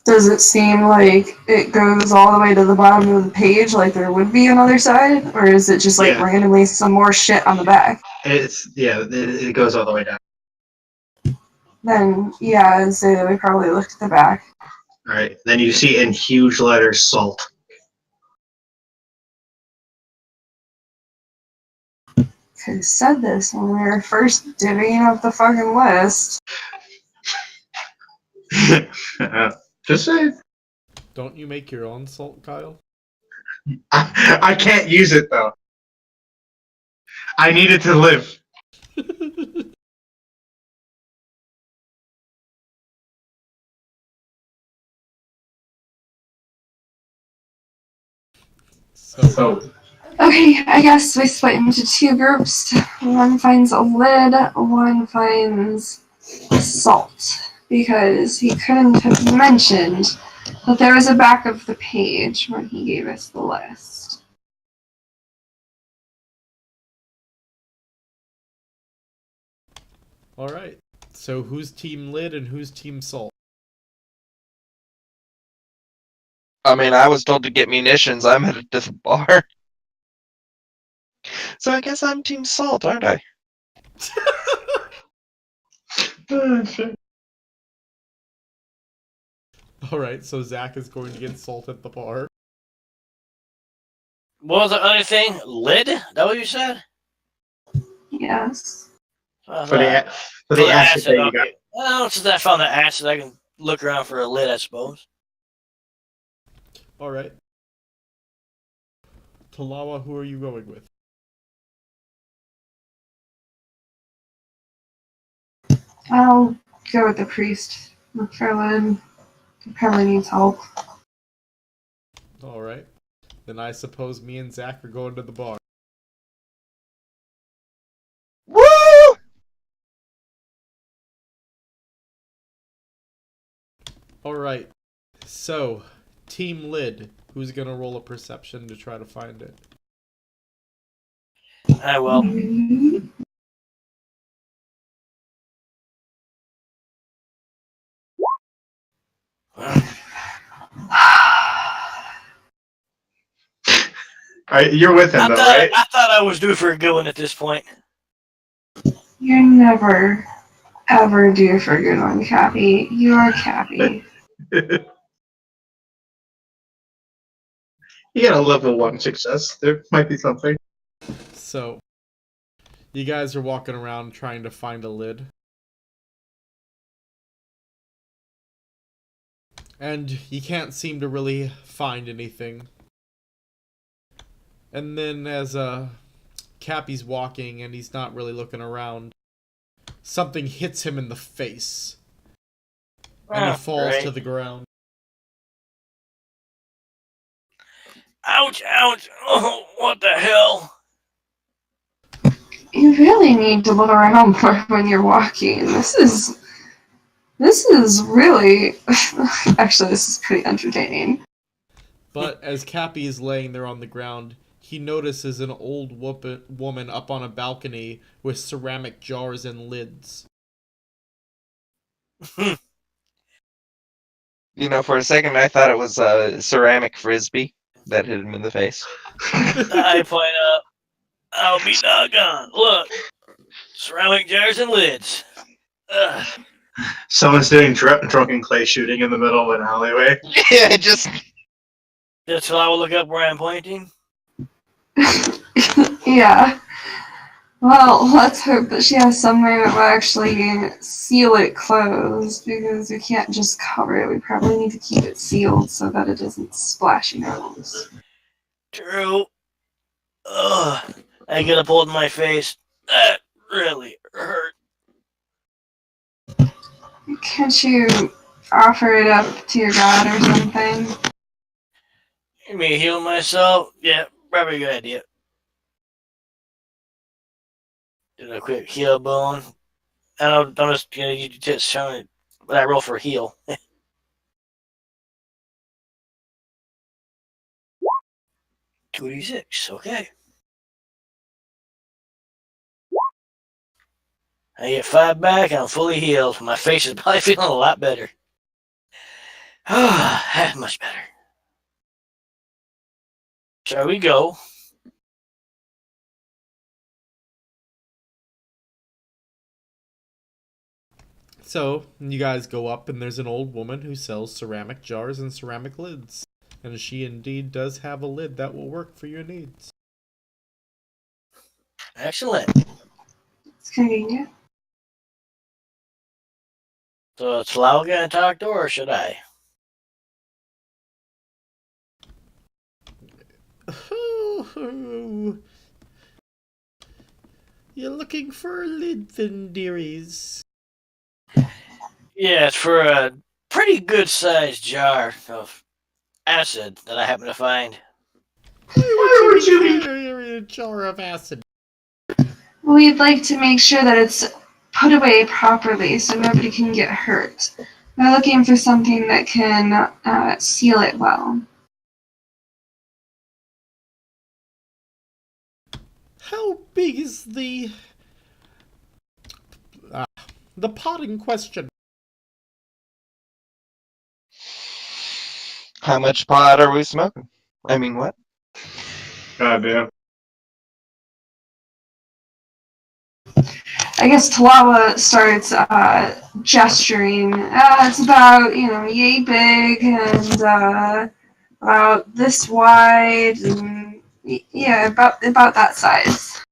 Does it seem like it goes all the way to the bottom of the page, like there would be another side? Or is it just like Yeah. randomly some more shit on the back? It goes all the way down. Then, yeah, I'd say that we probably looked at the back. Alright. Then you see in huge letters salt. Could have said this when we were first divvying up the fucking list. Just saying. Don't you make your own salt, Kyle? I can't use it though. I need it to live. So, Okay, I guess we split into two groups. One finds a lid, one finds salt. Because he couldn't have mentioned that there was a back of the page when he gave us the list. alright. So who's team lid and who's team salt? I mean, I was told to get munitions. I'm headed to the bar. So I guess I'm Team Salt, aren't I? Oh, shit. Alright, so Zach is going to get salt at the bar. What was the other thing? Lid? Is that what you said? Yes. For the acid that you got. Okay. Well, since I found the acid, I can look around for a lid, I suppose. Alright. Talawa, who are you going with? I'll go with the priest. Look for a lid. He probably needs help. Alright. Then I suppose me and Zach are going to the bar. Woo! Alright. So, team lid. Who's gonna roll a perception to try to find it? I will. You're with him though, right? I thought I was due for a good one at this point. You're never, ever due for a good one, Cappy. You are Cappy. You got a level 1 success. There might be something. So, you guys are walking around trying to find a lid. And you can't seem to really find anything. And then as Cappy's walking and he's not really looking around, something hits him in the face. And he falls to the ground. Ouch, ouch. Oh, what the hell? You really need to look around more when you're walking. This is really... Actually, this is pretty entertaining. But as Cappy is laying there on the ground, he notices an old woman up on a balcony with ceramic jars and lids. You know, for a second I thought it was a ceramic frisbee that hit him in the face. I point up. I'll be doggone. Look. Ceramic jars and lids. Ugh. Someone's doing drunken clay shooting in the middle of an alleyway. Yeah, just... That's why I will look up where I'm pointing. Yeah. Well, let's hope that she has somewhere that will actually seal it closed, because we can't just cover it. We probably need to keep it sealed so that it doesn't splash in our nose. True. Ugh. I get a hold in my face. That really hurt. Can't you offer it up to your god or something? You mean heal myself? Yeah, probably a good idea. Do a quick heal bone. I'm just gonna use just showing what I roll for heal. 2d6, okay. I get 5 back, I'm fully healed. My face is probably feeling a lot better. Ah, much better. Shall we go? So, you guys go up, and there's an old woman who sells ceramic jars and ceramic lids. And she indeed does have a lid that will work for your needs. Excellent. It's convenient. So it's Lau gonna talk to her, or should I? You're looking for a lid, then, dearies? Yeah, it's for a pretty good sized jar of acid that I happen to find. Why would you need a jar of acid? We'd like to make sure that it's put away properly so nobody can get hurt. We're looking for something that can seal it well. How big is the pot in question? How much pot are we smoking? I mean, what? God damn. I guess Talawa starts gesturing. It's about, yay big and about this wide and yeah, about that size.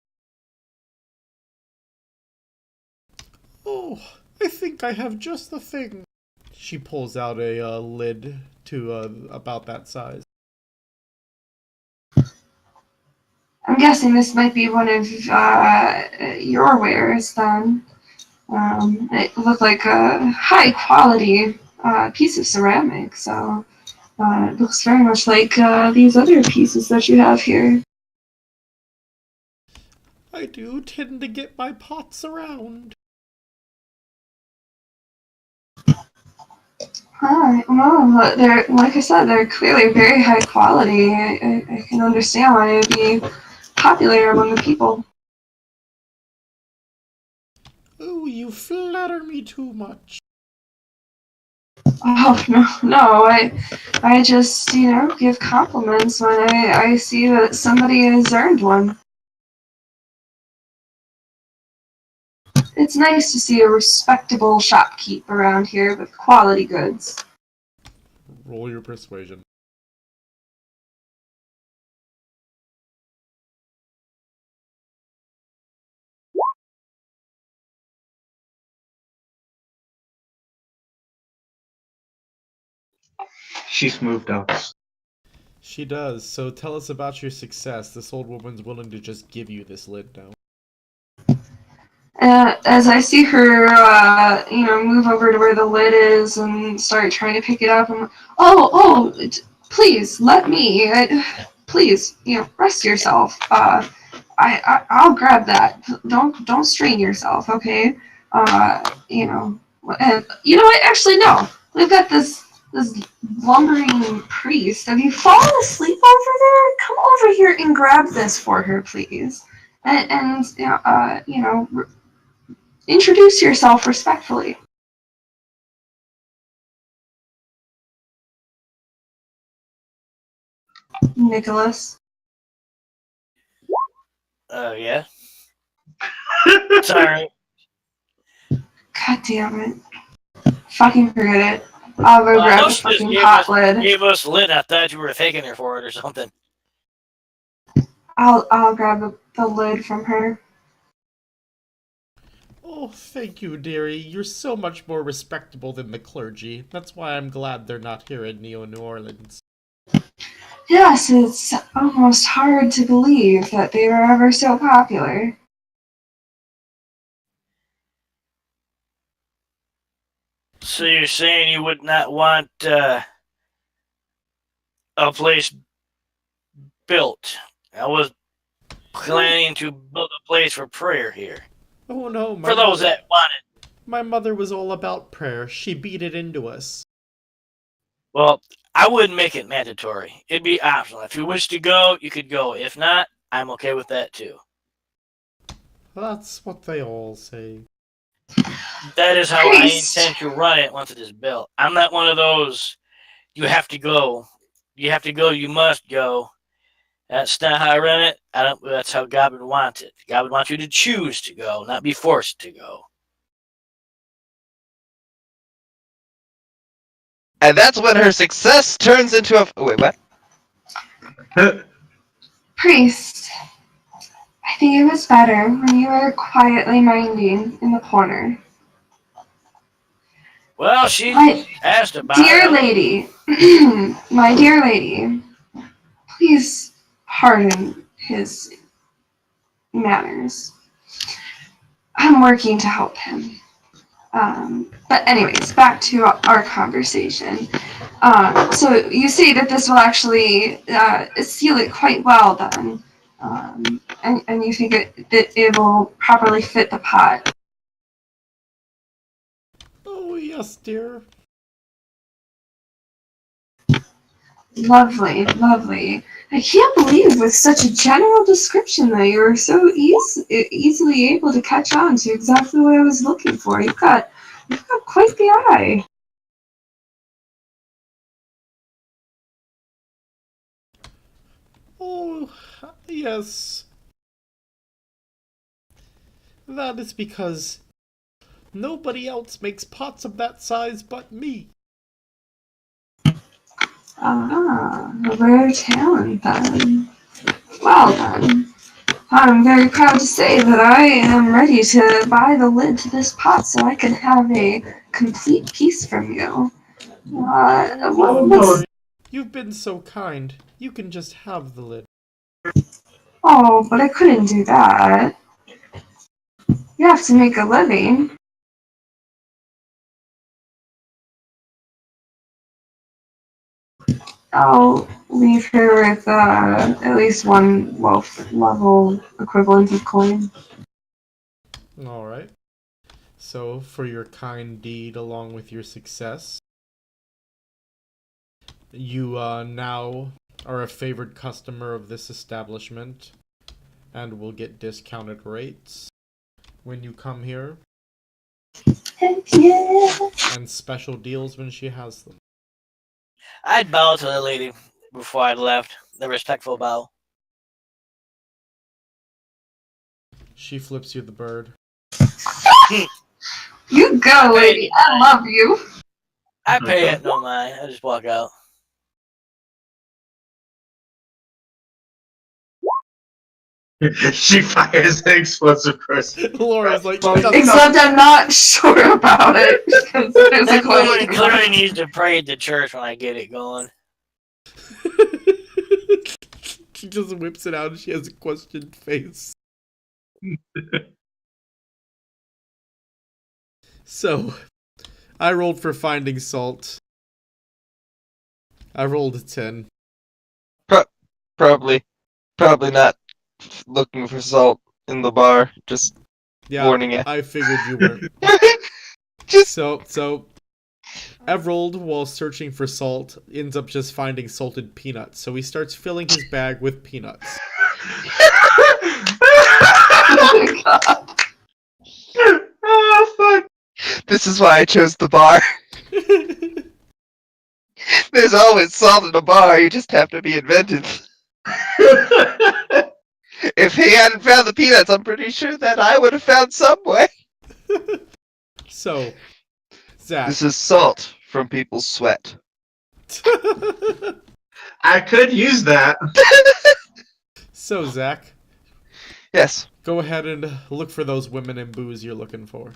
Oh, I think I have just the thing. She pulls out a lid to about that size. I'm guessing this might be one of your wares then. It looked like a high quality piece of ceramic, so it looks very much like these other pieces that you have here. I do tend to get my pots around. Alright, well, they're, like I said, they're clearly very high quality. I can understand why it would be popular among the people. Oh, you flatter me too much. Oh, no, I just, give compliments when I see that somebody has earned one. It's nice to see a respectable shopkeep around here with quality goods. Roll your persuasion. She's moved up. She does, so tell us about your success. This old woman's willing to just give you this lid now. As I see her, move over to where the lid is and start trying to pick it up, I'm like, please, let me. Please, rest yourself. I'll grab that. Don't strain yourself, okay? And you know what? Actually, no. We've got this lumbering priest. Have you fallen asleep over there? Come over here and grab this for her, please. And introduce yourself respectfully. Nicholas. Yeah. Sorry. God damn it. Fucking forget it. I'll go I grab know the she just fucking pot lid. gave us lid. I thought you were taking her for it or something. I'll grab the lid from her. Oh, thank you, dearie. You're so much more respectable than the clergy. That's why I'm glad they're not here in New Orleans. Yes, it's almost hard to believe that they were ever so popular. So you're saying you would not want a place built? I was planning to build a place for prayer here. Oh no, For those that wanted. my mother was all about prayer. She beat it into us. Well, I wouldn't make it mandatory. It'd be optional. If you wish to go, you could go. If not, I'm okay with that too. That's what they all say. That is how Priest. I intend to run it once it is built. I'm not one of those, you have to go. You have to go, you must go. That's not how I run it. That's how God would want it. God would want you to choose to go, not be forced to go. And that's when her success turns into a. Wait, what? Priest, I think it was better when you were quietly minding in the corner. Well, she My asked about dear it. lady, my dear lady, please pardon his manners. I'm working to help him. But anyways, back to our conversation. So you say that this will actually seal it quite well then. And you think that it will properly fit the pot. Oh yes, dear. Lovely, lovely. I can't believe with such a general description that you were so easily able to catch on to exactly what I was looking for. You've got quite the eye. Oh, yes. That is because nobody else makes pots of that size but me. Ah, a rare talent then. Well then, I'm very proud to say that I am ready to buy the lid to this pot so I can have a complete piece from you. What's... You've been so kind. You can just have the lid. Oh, but I couldn't do that. You have to make a living. I'll leave her with at least one wealth level equivalent of coin. Alright. So, for your kind deed along with your success, you now are a favored customer of this establishment and will get discounted rates when you come here, Heck yeah! and special deals when she has them. I'd bow to the lady before I left. The respectful bow. She flips you the bird. You go, lady. I love you. I pay it no mind. I just walk out. She fires an explosive person. Laura's like, Except I'm not sure about it because there's a That woman question clearly mark. needs to pray at the church when I get it going. She just whips it out and she has a questioned face. So, I rolled for finding salt. I rolled a 10. Probably not looking for salt in the bar. Just Yeah, warning you. I figured you weren't. Just So, Everald, while searching for salt, ends up just finding salted peanuts. So he starts filling his bag with peanuts. Oh my god. Oh fuck! this is why I chose the bar. There's always salt in a bar. You just have to be inventive. If he hadn't found the peanuts, I'm pretty sure that I would have found some way. So, Zach. This is salt from people's sweat. I could use that. So, Zach, Yes. go ahead and look for those women and booze you're looking for.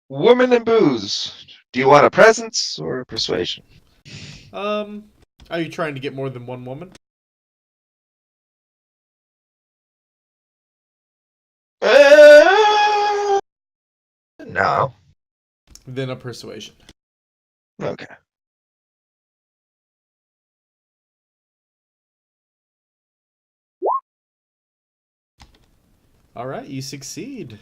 Woman and booze. Do you want a presence or a persuasion? Are you trying to get more than one woman? No. Then a persuasion. Okay. All right, you succeed.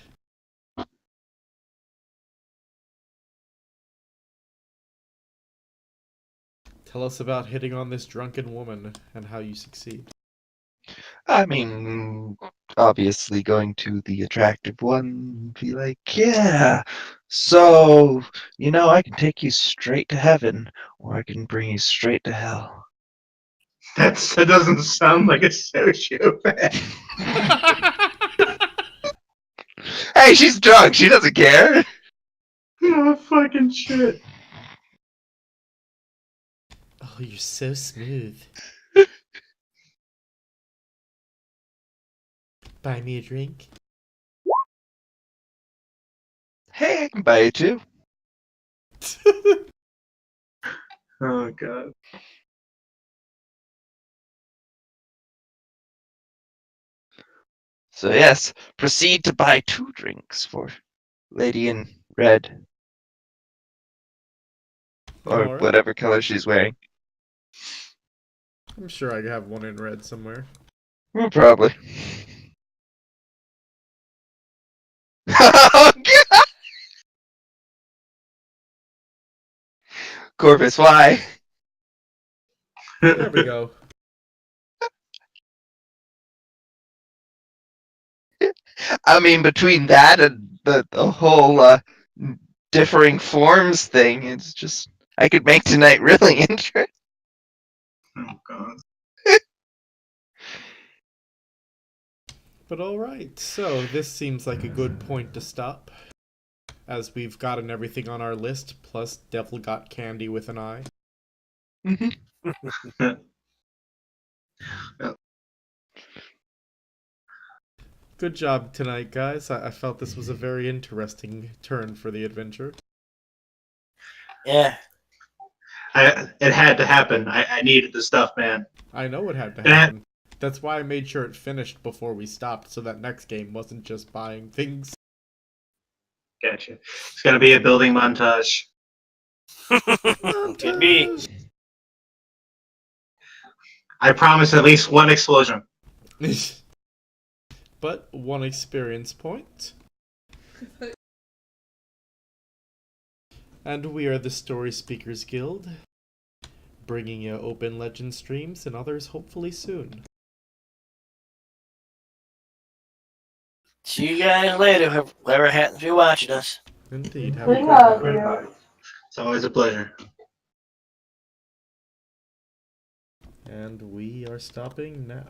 Tell us about hitting on this drunken woman and how you succeed. I mean, obviously going to the attractive one, be like, yeah, so, I can take you straight to heaven, or I can bring you straight to hell. That doesn't sound like a sociopath. Hey, she's drunk. She doesn't care. Oh, fucking shit. Oh, you're so smooth. Buy me a drink. Hey, I can buy you two. Oh, God. So yes, proceed to buy 2 drinks for Lady in Red, or All right. whatever color she's wearing. I'm sure I have one in red somewhere. Well, probably. Oh, God! Corvus, why? There we go. I mean, between that and the whole differing forms thing, it's just I could make tonight really interesting. Oh, God. But all right, so this seems like a good point to stop, as we've gotten everything on our list, plus Devil got candy with an eye. Good job tonight, guys. I felt this was a very interesting turn for the adventure. Yeah. It had to happen. I needed the stuff, man. I know it had to It had- happen. That's why I made sure it finished before we stopped, so that next game wasn't just buying things. Gotcha. It's gonna be a building montage. Could be. I promise at least one explosion. But one experience point. And we are the Story Speakers Guild, bringing you open legend streams and others hopefully soon. See you guys later, whoever happens to be watching us. Indeed. Have a We good love night. you. It's always a pleasure. And we are stopping now.